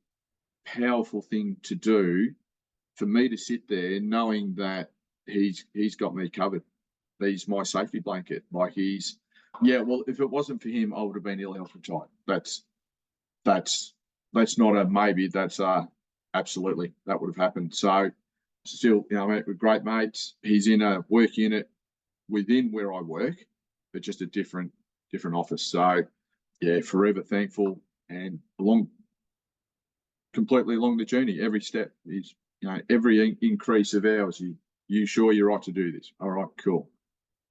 powerful thing to do for me to sit there knowing that he's got me covered. He's my safety blanket. Like yeah. Well, if it wasn't for him, I would have been ill health retired. That's that's not a maybe. That's absolutely that would have happened. So still, we're great mates. He's in a work unit within where I work, but just a different office. So yeah, forever thankful, and completely along the journey. Every step is, every increase of hours, you sure you're right to do this? All right, cool.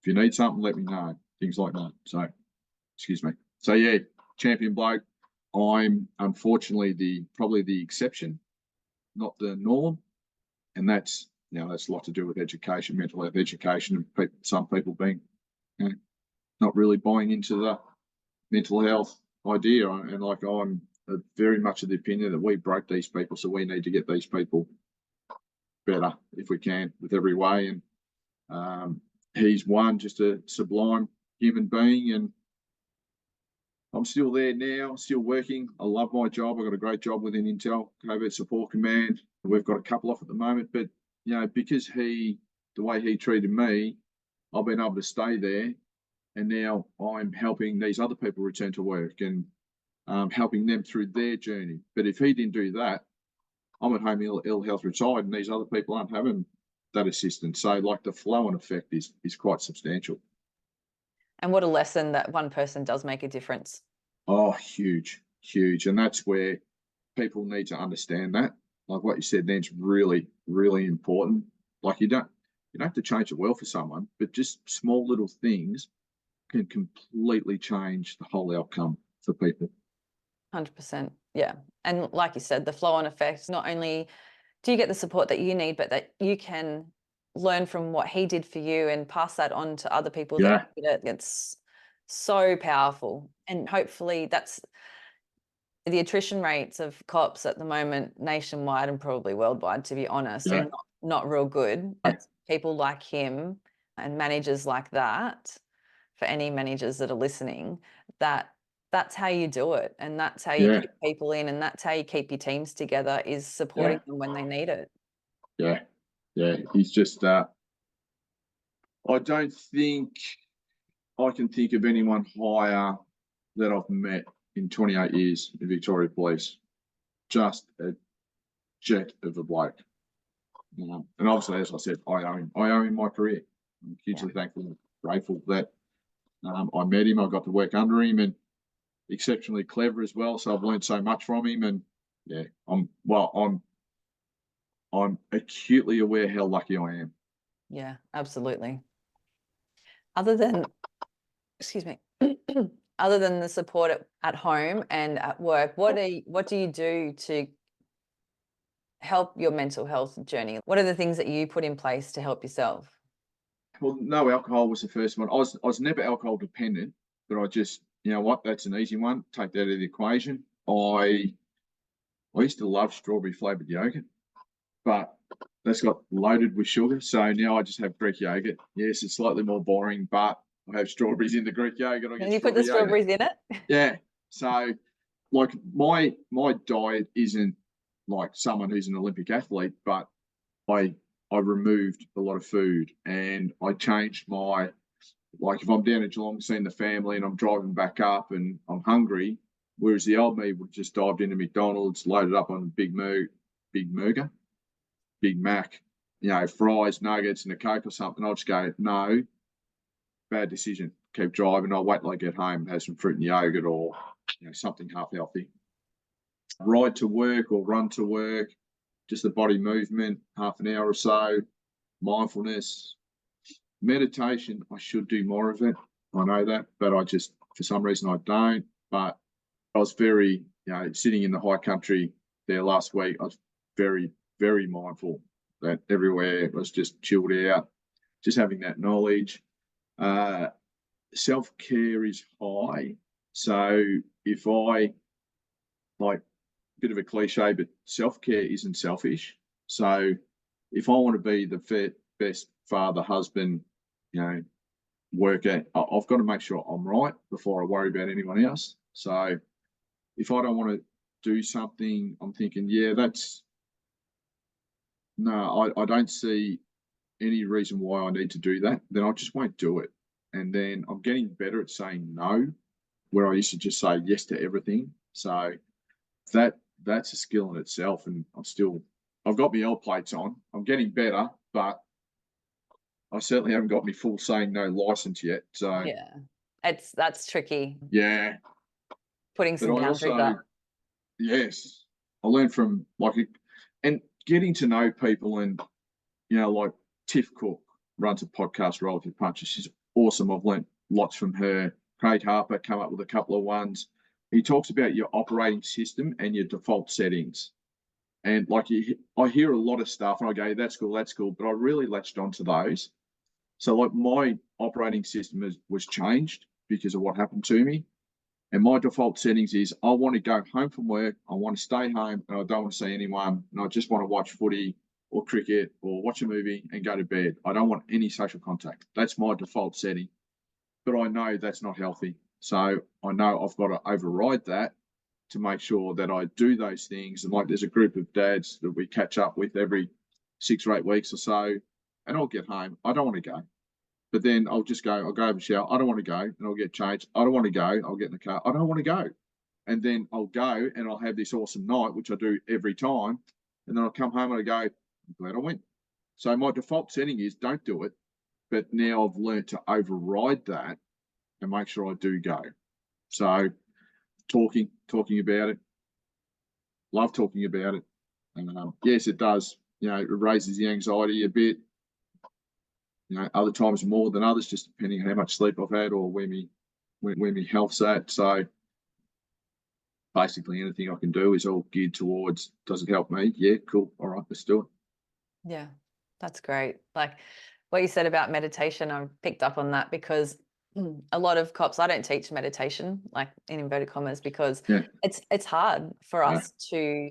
If you need something, let me know. Things like that. So, excuse me. So yeah, champion bloke. I'm unfortunately probably the exception, not the norm, and that's a lot to do with education, mental health education, and some people being, not really buying into the mental health idea. And like, I'm very much of the opinion that we broke these people, so we need to get these people better if we can with every way. And he's just a sublime human being, and I'm still there now, still working. I love my job. I've got a great job within Intel Covert Support Command. We've got a couple off at the moment, but because the way he treated me, I've been able to stay there, and now I'm helping these other people return to work, and helping them through their journey. But if he didn't do that, I'm at home ill health retired, and these other people aren't having that assistance. So like the flow and effect is quite substantial. And what a lesson that one person does make a difference. Oh, huge, huge. And that's where people need to understand that. Like what you said, that's really, really important. Like you don't have to change the world for someone, but just small little things can completely change the whole outcome for people. 100%. Yeah. And like you said, the flow on effect, not only do you get the support that you need, but that you can learn from what he did for you and pass that on to other people that Yeah, need it. It's so powerful. And hopefully that's the attrition rates of cops at the moment nationwide and probably worldwide, to be honest, are yeah, not real good. It's people like him and managers like that, for any managers that are listening, that's how you do it. And that's how you yeah, keep people in, and that's how you keep your teams together, is yeah, supporting them when they need it. yeah, yeah. He's just, I don't think I can think of anyone higher that I've met in 28 years in Victoria Police. Just a jet of a bloke. And obviously, as I said, I owe him my career. I'm hugely thankful and grateful that I met him. I got to work under him, and exceptionally clever as well. So I've learned so much from him. And yeah, I'm acutely aware how lucky I am. Yeah, absolutely. Other than, excuse me, other than the support at home and at work, what do you do to help your mental health journey? What are the things that you put in place to help yourself? Well, no alcohol was the first one. I was never alcohol dependent, but I just, you know what, that's an easy one. Take that out of the equation. I used to love strawberry flavored yogurt, but that's got loaded with sugar. So now I just have Greek yogurt. Yes, it's slightly more boring, but I have strawberries in the Greek yogurt. I get And you put the strawberry yogurt. strawberries in it? Yeah. So like my diet isn't like someone who's an Olympic athlete, but I I removed a lot of food and I changed my, like if I'm down in Geelong seeing the family and I'm driving back up and I'm hungry, whereas the old me would just dived into McDonald's, loaded up on a Big Burger, Big Mac, you know, fries, nuggets, and a Coke or something. I'll just go, no, bad decision. Keep driving. I'll wait till I get home and have some fruit and yogurt or, you know, something half healthy. Ride to work or run to work, just the body movement, half an hour or so, mindfulness, meditation. I should do more of it. I know that, but I just, for some reason, I don't. But I was very, you know, sitting in the high country there last week, I was very, very mindful that everywhere was just chilled out, just having that knowledge. Self care is high. So if I, like, bit of a cliche, but self care isn't selfish. So if I want to be the best father, husband, you know, worker, I've got to make sure I'm right before I worry about anyone else. So if I don't want to do something, I'm thinking, yeah, that's no, I don't see any reason why I need to do that. Then I just won't do it. And then I'm getting better at saying no, where I used to just say yes to everything. So that's a skill in itself. And I've got my L plates on. I'm getting better, but I certainly haven't got my full saying no license yet. So Yeah. That's tricky, yeah, putting but some I boundaries also, up. yes, I learned from and getting to know people, and you know, like Tiff Cook runs a podcast, Relative Punches. She's awesome. I've learned lots from her. Craig Harper come up with a couple of ones. He talks about your operating system and your default settings. And I hear a lot of stuff, and I go, that's cool. But I really latched onto those. So like my operating system was changed because of what happened to me. And my default settings is I want to go home from work, I want to stay home, and I don't want to see anyone, and I just want to watch footy or cricket or watch a movie and go to bed. I don't want any social contact. That's my default setting. But I know that's not healthy. So I know I've got to override that to make sure that I do those things. And like there's a group of dads that we catch up with every 6 or 8 weeks or so, and I'll get home. I don't want to go. But then I'll go have a shower. I don't want to go, and I'll get changed. I don't want to go. I'll get in the car. I don't want to go. And then I'll go and I'll have this awesome night, which I do every time. And then I'll come home and I go, I'm glad I went. So my default setting is don't do it. But now I've learned to override that and make sure I do go. So talking about it, love talking about it. And yes, it does. You know, it raises the anxiety a bit. Other times more than others, just depending on how much sleep I've had or where my health's at. So basically anything I can do is all geared towards, does it help me? Yeah, cool. All right, let's do it. Yeah, that's great. Like what you said about meditation, I picked up on that because a lot of cops, I don't teach meditation, like in inverted commas, because Yeah, it's hard for yeah, us to,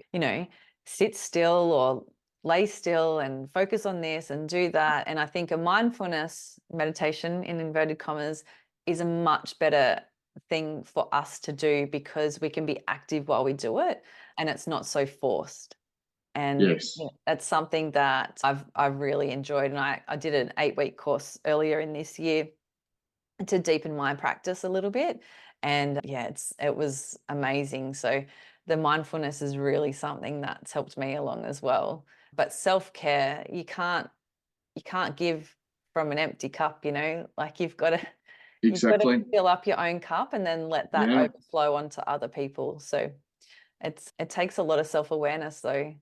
sit still or lay still and focus on this and do that. And I think a mindfulness meditation in inverted commas is a much better thing for us to do because we can be active while we do it and it's not so forced. And yes, that's something that I've really enjoyed. And I did an 8-week course earlier in this year to deepen my practice a little bit. And yeah, it was amazing. So the mindfulness is really something that's helped me along as well. But self-care, you can't give from an empty cup, like you've got to exactly. fill up your own cup and then let that Yeah. overflow onto other people. So it takes a lot of self-awareness though.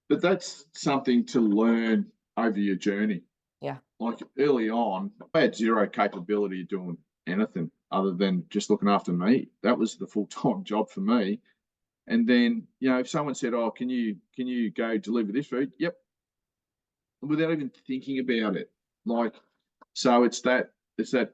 But that's something to learn over your journey. Yeah. Like early on, I had zero capability of doing anything other than just looking after me. That was the full time job for me. And then, if someone said, "Oh, can you go deliver this food?" Yep, without even thinking about it. Like, so it's that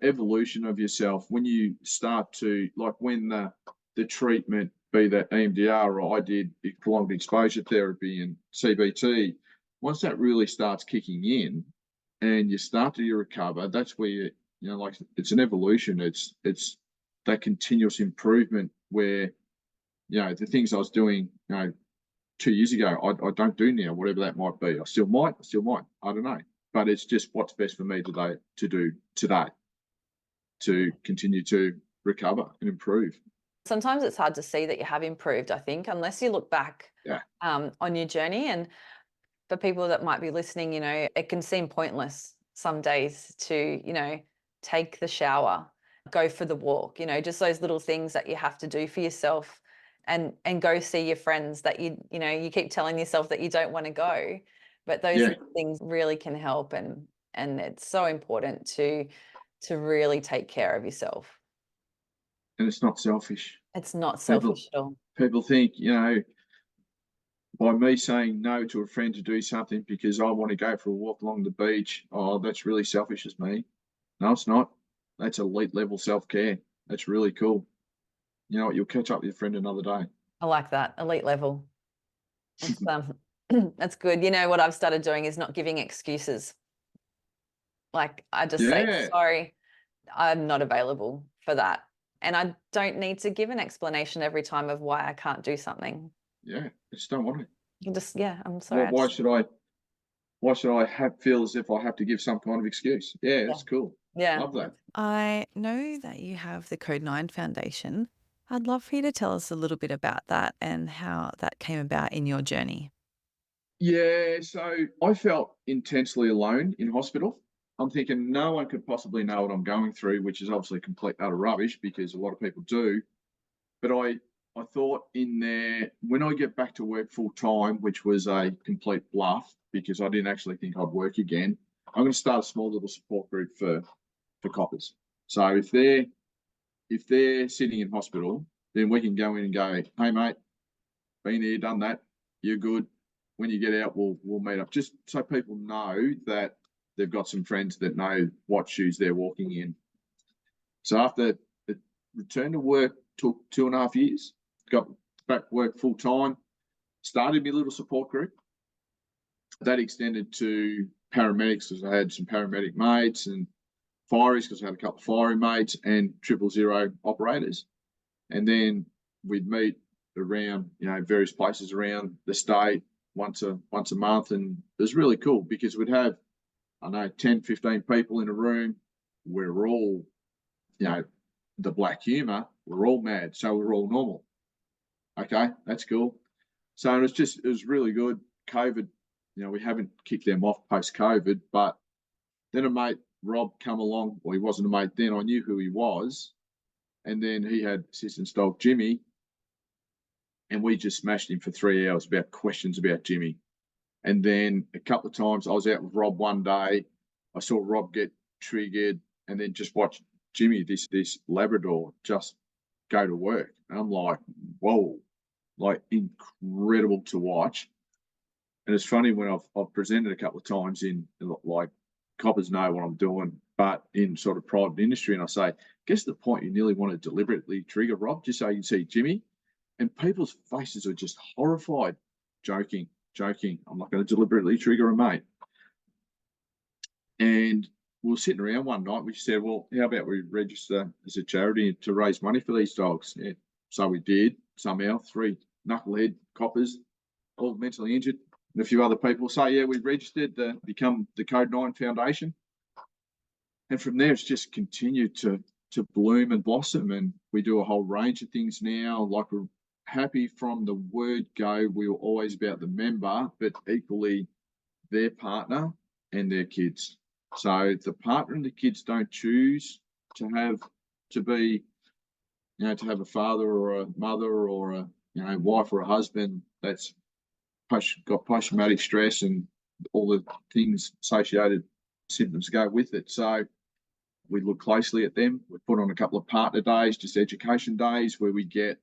evolution of yourself when you start to, like, when the treatment, be that EMDR or I did prolonged exposure therapy and CBT, once that really starts kicking in and you start to recover, that's where like it's an evolution. It's that continuous improvement where the things I was doing 2 years ago, I don't do now, whatever that might be. I still might, I don't know. But it's just what's best for me today to do today to continue to recover and improve. Sometimes it's hard to see that you have improved, I think, unless you look back Yeah. on your journey. And for people that might be listening, it can seem pointless some days to, take the shower, go for the walk, just those little things that you have to do for yourself and go see your friends that you keep telling yourself that you don't want to go. But those Yeah. little things really can help and it's so important to really take care of yourself. And it's not selfish. It's not People selfish at all. people think, by me saying no to a friend to do something because I want to go for a walk along the beach, oh, that's really selfish as me. No, it's not. That's elite level self care. That's really cool. You know what? You'll catch up with your friend another day. I like that. Elite level. It's that's good. What I've started doing is not giving excuses. Like I just say, Yeah. sorry, I'm not available for that. And I don't need to give an explanation every time of why I can't do something. Yeah. I just don't want it. Yeah, I'm Why, sorry. why should I feel as if I have to give some kind of excuse? Yeah, Yeah. that's cool. Yeah. Love that. I know that you have the Code 9 Foundation. I'd love for you to tell us a little bit about that and how that came about in your journey. Yeah, so I felt intensely alone in hospital. I'm thinking no one could possibly know what I'm going through, which is obviously complete utter rubbish because a lot of people do. But I thought in there when I get back to work full time, which was a complete bluff because I didn't actually think I'd work again. I'm going to start a small little support group for coppers. So if they're sitting in hospital, then we can go in and go, hey mate, been here, done that. You're good. When you get out, we'll meet up. Just so people know that they've got some friends that know what shoes they're walking in. So after the return to work took 2.5 years, got back to work full time, started my little support group. That extended to paramedics because I had some paramedic mates and fireys because I had a couple of fiery mates and 000 operators. And then we'd meet around, various places around the state once a month. And it was really cool because we'd have, I know, 10, 15 people in a room. We're all, the black humor, we're all mad. So we're all normal. Okay, that's cool. So it was really good. COVID, we haven't kicked them off post COVID, but then a mate, Rob, come along. Well, he wasn't a mate then. I knew who he was. And then he had assistant dog Jimmy, and we just smashed him for 3 hours about questions about Jimmy. And then a couple of times I was out with Rob one day. I saw Rob get triggered, and then just watch Jimmy, this Labrador, just go to work. And I'm like, whoa, like incredible to watch. And it's funny when I've presented a couple of times in like coppers know what I'm doing, but in sort of private industry, and I say, guess the point you nearly want to deliberately trigger Rob, just so you can see Jimmy, and people's faces are just horrified. Joking. I'm not going to deliberately trigger a mate. And we were sitting around one night. We said, well, how about we register as a charity to raise money for these dogs? Yeah. So we did, somehow, 3 knucklehead coppers, all mentally injured, and a few other people. So, yeah, we registered to become the Code 9 Foundation. And from there, it's just continued to bloom and blossom. And we do a whole range of things now. Like, we're happy from the word go. We were always about the member, but equally their partner and their kids. So the partner and the kids don't choose to have a father or a mother or a wife or a husband that's got post-traumatic stress and all the things associated symptoms go with it. So we look closely at them. We put on a couple of partner days, just education days, where we get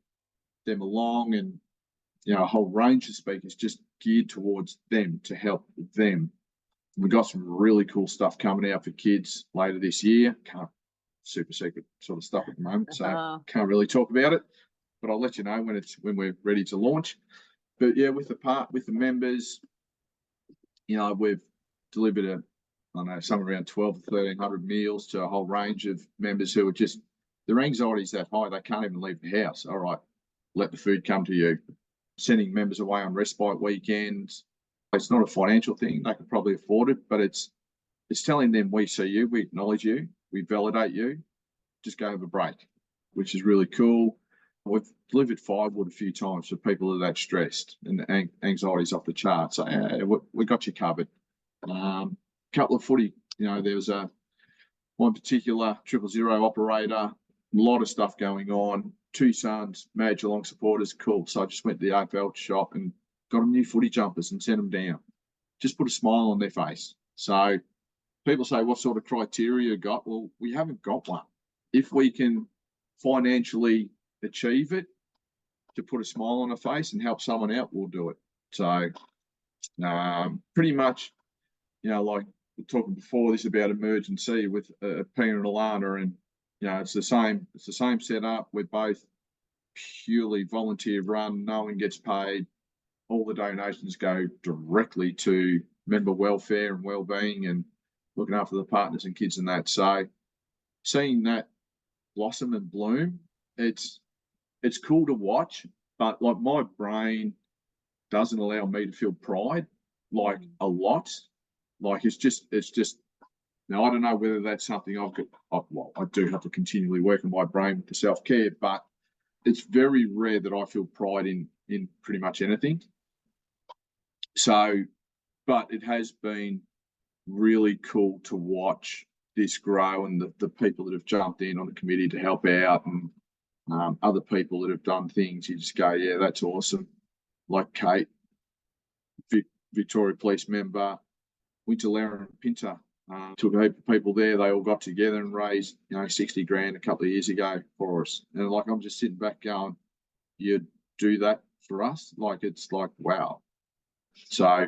them along, and a whole range of speakers just geared towards them to help them. We've got some really cool stuff coming out for kids later this year. Super secret sort of stuff at the moment, so can't really talk about it. But I'll let you know when we're ready to launch. But yeah, with the members, we've delivered somewhere around 1,200 to 1,300 meals to a whole range of members who are just, their anxiety's that high they can't even leave the house. All right, let the food come to you. Sending members away on respite weekends. It's not a financial thing; they can probably afford it, but it's telling them we see you, we acknowledge you, we validate you. Just go have a break, which is really cool. We've delivered firewood a few times for people who are that stressed and the anxiety's off the charts. So we got you covered. Couple of footy, there was one particular 000 operator, a lot of stuff going on. 2 sons, mad Geelong supporters, cool. So I just went to the AFL shop and got them new footy jumpers and sent them down. Just put a smile on their face. So people say, what sort of criteria you got? Well, we haven't got one. If we can financially achieve it to put a smile on a face and help someone out, we'll do it. So pretty much, like we were talking before this about emergency with Pina and Alana, and it's the same setup. We're both purely volunteer run. No one gets paid. All the donations go directly to member welfare and well-being and looking after the partners and kids and that. So seeing that blossom and bloom, it's cool to watch, but like my brain doesn't allow me to feel pride like a lot. Like it's just now, I don't know whether that's something I do have to continually work on my brain with the self-care, but it's very rare that I feel pride in pretty much anything. So, but it has been really cool to watch this grow, and the people that have jumped in on the committee to help out, and other people that have done things. You just go, yeah, that's awesome. Like Kate, Victoria Police member, Winterlara and Pinter, took a heap of people there. They all got together and raised, $60,000 a couple of years ago for us. And like, I'm just sitting back going, you do that for us? Like, it's like, wow. So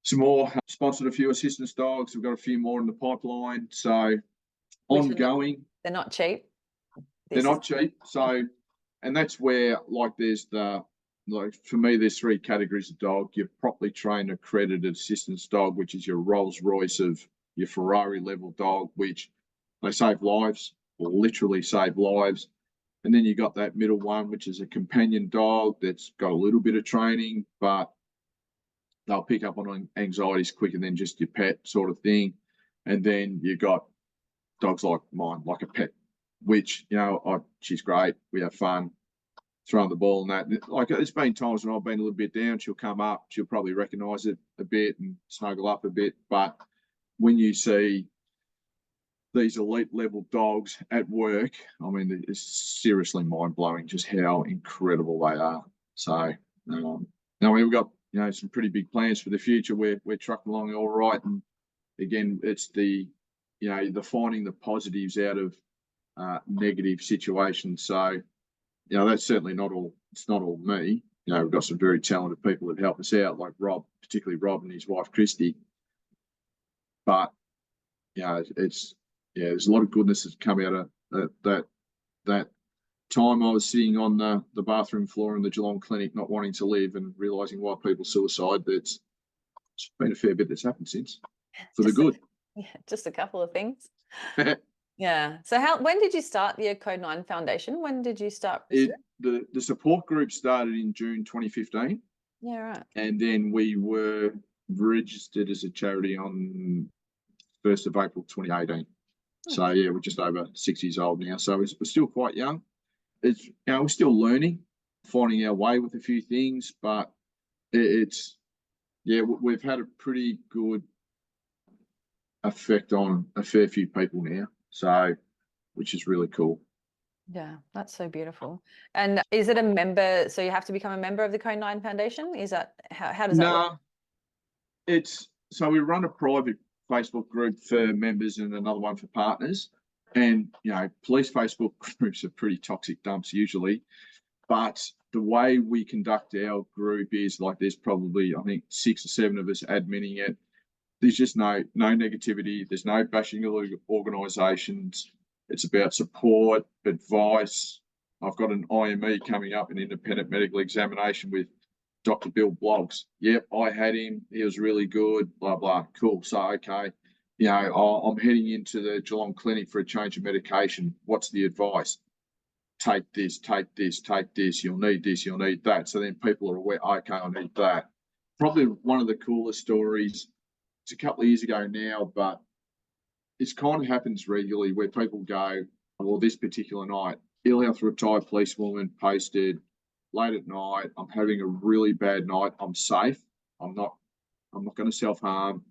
some more, sponsored a few assistance dogs. We've got a few more in the pipeline. So ongoing. They're not cheap. They're not cheap. So, and that's where, like, for me, there's 3 categories of dog. Your properly trained, accredited assistance dog, which is your Rolls Royce of your Ferrari level dog, which they save lives, or literally save lives. And then you got that middle one, which is a companion dog that's got a little bit of training, but they'll pick up on anxieties quicker than just your pet sort of thing. And then you got dogs like mine, like a pet, which, she's great. We have fun throwing the ball and that. Like, there's been times when I've been a little bit down, she'll come up, she'll probably recognise it a bit and snuggle up a bit. But when you see these elite level dogs at work, I mean, it's seriously mind blowing just how incredible they are. So now we've got some pretty big plans for the future. We're trucking along all right, and again, it's the finding the positives out of negative situations. So that's certainly not all. It's not all me. We've got some very talented people that help us out, like Rob, particularly Rob and his wife Christy. But it's there's a lot of goodness that's come out of that time I was sitting on the bathroom floor in the Geelong clinic, not wanting to live, and realising why people suicide. It's been a fair bit that's happened since, for the good. Just a couple of things. Yeah. So when did you start the Code 9 Foundation? When did you start? The support group started in June 2015. Yeah, right. And then we were registered as a charity on 1st of April 2018. So we're just over 6 years old now. So we're still quite young. It's we're still learning, finding our way with a few things, but we've had a pretty good effect on a fair few people now. So, which is really cool. Yeah, that's so beautiful. And is it a member? So you have to become a member of the Code 9 Foundation? Is that how does that work? So we run a private Facebook group for members and another one for partners. And police Facebook groups are pretty toxic dumps usually. But the way we conduct our group is like there's probably, I think, 6 or 7 of us adminning it. There's just no negativity. There's no bashing of organisations. It's about support, advice. I've got an IME coming up, an independent medical examination with Dr. Bill Bloggs. Yep, I had him. He was really good, blah, blah. Cool. So, okay, I'm heading into the Geelong clinic for a change of medication. What's the advice? Take this, take this, take this. You'll need this, you'll need that. So then people are aware, okay, I need that. Probably one of the coolest stories, it's a couple of years ago now, but it kind of happens regularly where people go, well, this particular night, Ill Health retired policewoman posted, late at night, I'm having a really bad night. I'm safe. I'm not going to self-harm,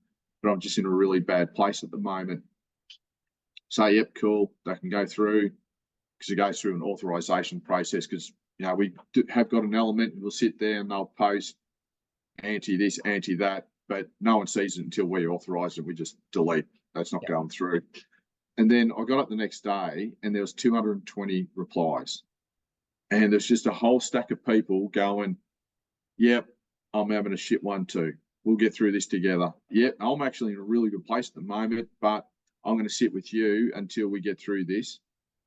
but I'm just in a really bad place at the moment. So, yep, cool. They can go through, because it goes through an authorisation process, because, we have got an element, and we'll sit there and they'll post anti this, anti that, but no one sees it until we authorise it. We just delete. That's not going through. And then I got up the next day and there was 220 replies. And there's just a whole stack of people going, yep, I'm having a shit one too. We'll get through this together. Yep, I'm actually in a really good place at the moment, but I'm going to sit with you until we get through this.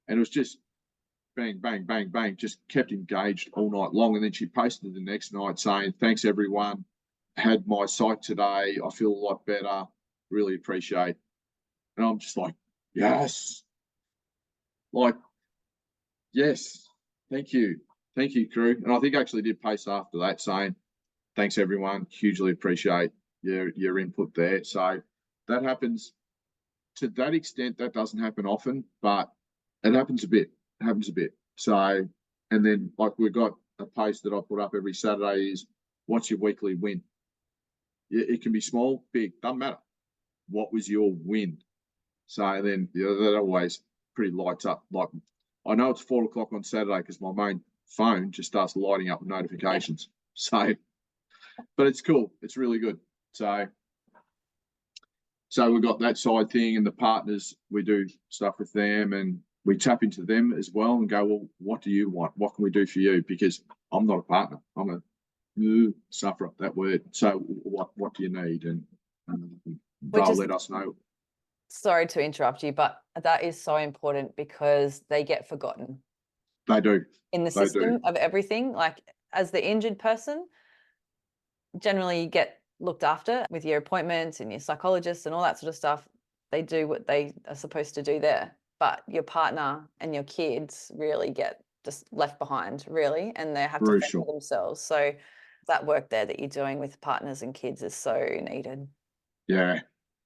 And it was just bang, bang, bang, bang, just kept engaged all night long. And then she posted the next night saying, thanks everyone. Had my sight today. I feel a lot better. Really appreciate. And I'm just like, yes. Like, yes. Thank you. Thank you, crew. And I think I actually did post after that saying, thanks everyone. Hugely appreciate your input there. So that happens to that extent. That doesn't happen often, but it happens a bit. It happens a bit. So, and then like we've got a post that I put up every Saturday is, what's your weekly win? It can be small, big, doesn't matter. What was your win? So then that always pretty lights up. Like I know it's 4 o'clock on Saturday because my main phone just starts lighting up with notifications. So, but it's cool. It's really good. So we've got that side thing, and the partners, we do stuff with them and we tap into them as well and go, well, what do you want? What can we do for you? Because I'm not a partner. I'm a suffer up that word. So what do you need? And they'll let us know. Sorry to interrupt you, but that is so important because they get forgotten. They do. In the system of everything, like as the injured person, generally you get looked after with your appointments and your psychologists and all that sort of stuff. They do what they are supposed to do there. But your partner and your kids really get just left behind, really, and they have to fend for themselves. So that work there that you're doing with partners and kids is so needed. Yeah.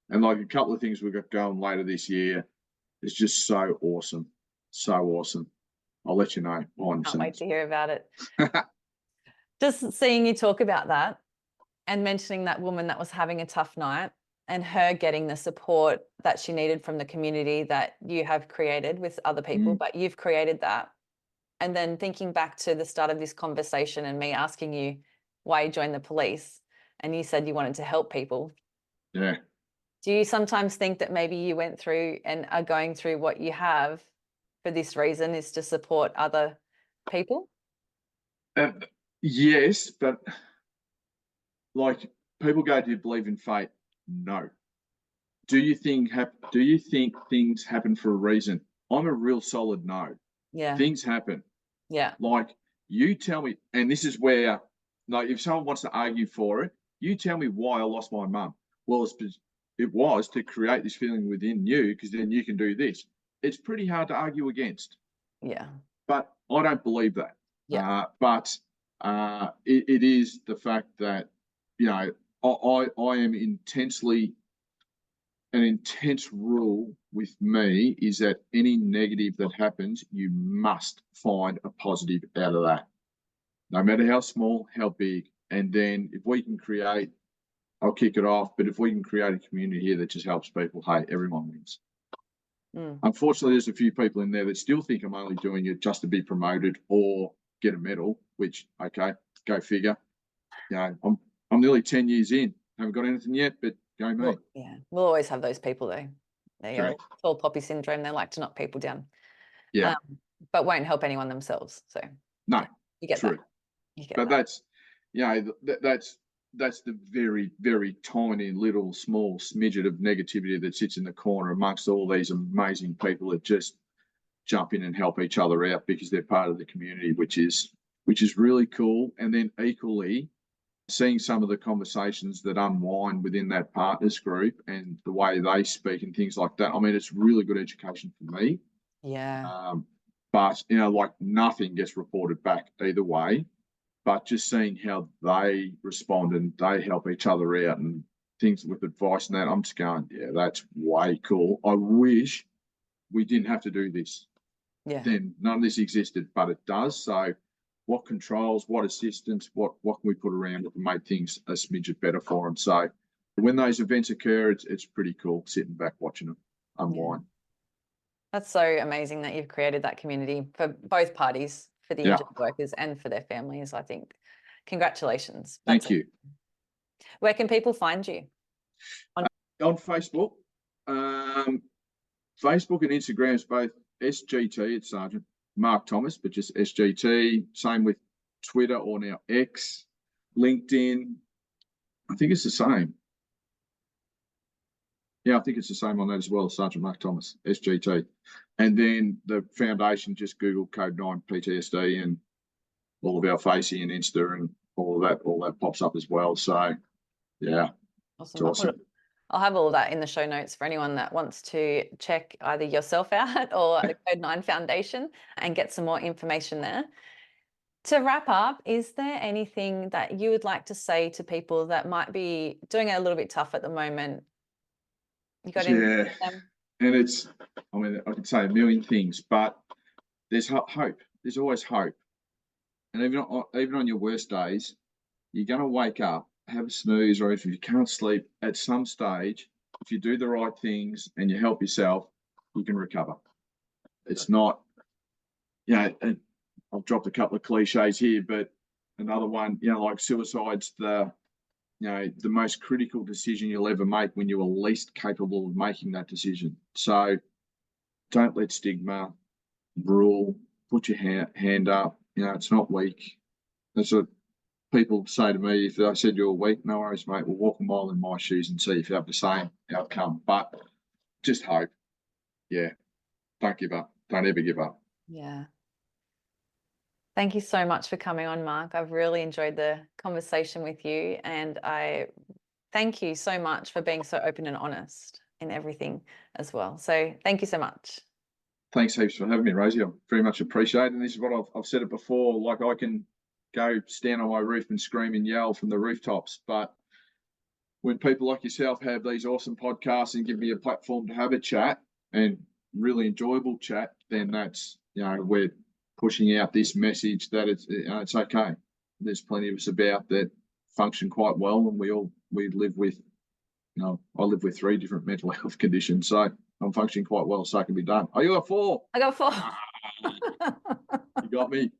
And like a couple of things we've got going later this year is just so awesome. So awesome. I'll let you know. Can't wait to hear about it. Just seeing you talk about that and mentioning that woman that was having a tough night and her getting the support that she needed from the community that you have created with other people, but you've created that. And then thinking back to the start of this conversation and me asking you why you joined the police, and you said you wanted to help people. Yeah. Do you sometimes think that maybe you went through and are going through what you have for this reason, is to support other people? Uh, yes, but like people go, "Do you believe in fate?" No. Do you think things happen for a reason? I'm a real solid no. Yeah. Things happen. Yeah. Like you tell me, and this is where, like, if someone wants to argue for it, you tell me why I lost my mum. Well, it was to create this feeling within you because then you can do this. It's pretty hard to argue against, Yeah. but I don't believe that. Yeah. But it is the fact that, you know, I am an intense rule with me is that any negative that happens, you must find a positive out of that, no matter how small, how big. And then if we can create, I'll kick it off, but if we can create a community here that just helps people, hey, everyone wins. Mm. Unfortunately, there's a few people in there that still think I'm only doing it just to be promoted or get a medal, which, okay, go figure. You know, I'm nearly 10 years in, haven't got anything yet, but go me. Well, yeah. We'll always have those people though. They are Correct. tall poppy syndrome. They like to knock people down, Yeah. um, but won't help anyone themselves. So No, yeah, you get that. true. You get But that. that's, you know, that's the very, very tiny little small smidget of negativity that sits in the corner amongst all these amazing people that just jump in and help each other out because they're part of the community, which is really cool. And then equally seeing some of the conversations that unwind within that partners group and the way they speak and things like that. I mean, it's really good education for me. Yeah. But you know, like nothing gets reported back either way. But just seeing how they respond and they help each other out and things with advice and that, I'm just going, yeah, that's way cool. I wish we didn't have to do this. Yeah. Then none of this existed, but it does. So what controls, what assistance, what can we put around it to make things a smidget better for them? So when those events occur, it's pretty cool sitting back watching them unwind. That's so amazing that you've created that community for both parties, for the Yeah. injured workers and for their families, I think. Congratulations. Thank you. Where can people find you? On Facebook, Facebook and Instagram is both SGT, it's Sergeant Mark Thomas, but just SGT. Same with Twitter or now X, LinkedIn. I think it's the same. Yeah, I think it's the same on that as well, Sergeant Mark Thomas, SGT. And then the foundation, just Google Code 9 PTSD and all of our Facey and Insta and all that pops up as well. So, yeah, Awesome. it's awesome. I'll have all that in the show notes for anyone that wants to check either yourself out or the Code 9 Foundation and get some more information there. To wrap up, is there anything that you would like to say to people that might be doing it a little bit tough at the moment? You got anything for them? And it's, I mean, I could say a million things, but there's hope. There's always hope. And even on your worst days, you're going to wake up, have a snooze, or if you can't sleep, at some stage, if you do the right things and you help yourself, you can recover. It's not, you know, and I've dropped a couple of cliches here, but another one, you know, like suicide's the most critical decision you'll ever make when you are least capable of making that decision. So don't let stigma rule. Put your hand up. You know, it's not weak. That's what people say to me. If I said you're weak, no worries, mate. We'll walk a mile in my shoes and see if you have the same outcome. But just hope. Yeah. Don't give up. Don't ever give up. Yeah. Thank you so much for coming on, Mark. I've really enjoyed the conversation with you, and I thank you so much for being so open and honest in everything as well. So thank you so much. Thanks heaps for having me, Rosie. I very much appreciate it. And this is what I've said it before, like I can go stand on my roof and scream and yell from the rooftops, but when people like yourself have these awesome podcasts and give me a platform to have a chat and really enjoyable chat, then that's, you know, we're pushing out this message that it's okay. There's plenty of us about that function quite well, and we live with, you know, I live with 3 different mental health conditions, so I'm functioning quite well, so it can be done. Oh, you got 4? I got 4. You got me.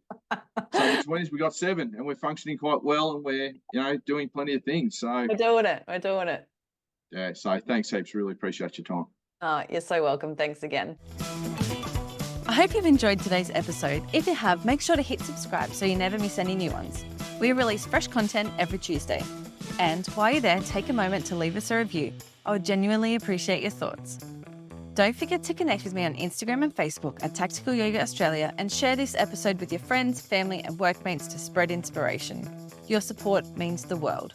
So between us, we got 7, and we're functioning quite well, and we're, you know, doing plenty of things. So We're doing it. Yeah, so thanks heaps. Really appreciate your time. You're so welcome. Thanks again. I hope you've enjoyed today's episode. If you have, make sure to hit subscribe so you never miss any new ones. We release fresh content every Tuesday. And while you're there, take a moment to leave us a review. I would genuinely appreciate your thoughts. Don't forget to connect with me on Instagram and Facebook at Tactical Yoga Australia and share this episode with your friends, family and workmates to spread inspiration. Your support means the world.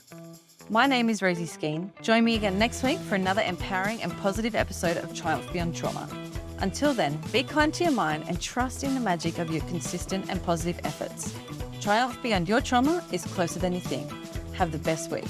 My name is Rosie Skene. Join me again next week for another empowering and positive episode of Triumph Beyond Trauma. Until then, be kind to your mind and trust in the magic of your consistent and positive efforts. Triumph beyond your trauma is closer than you think. Have the best week.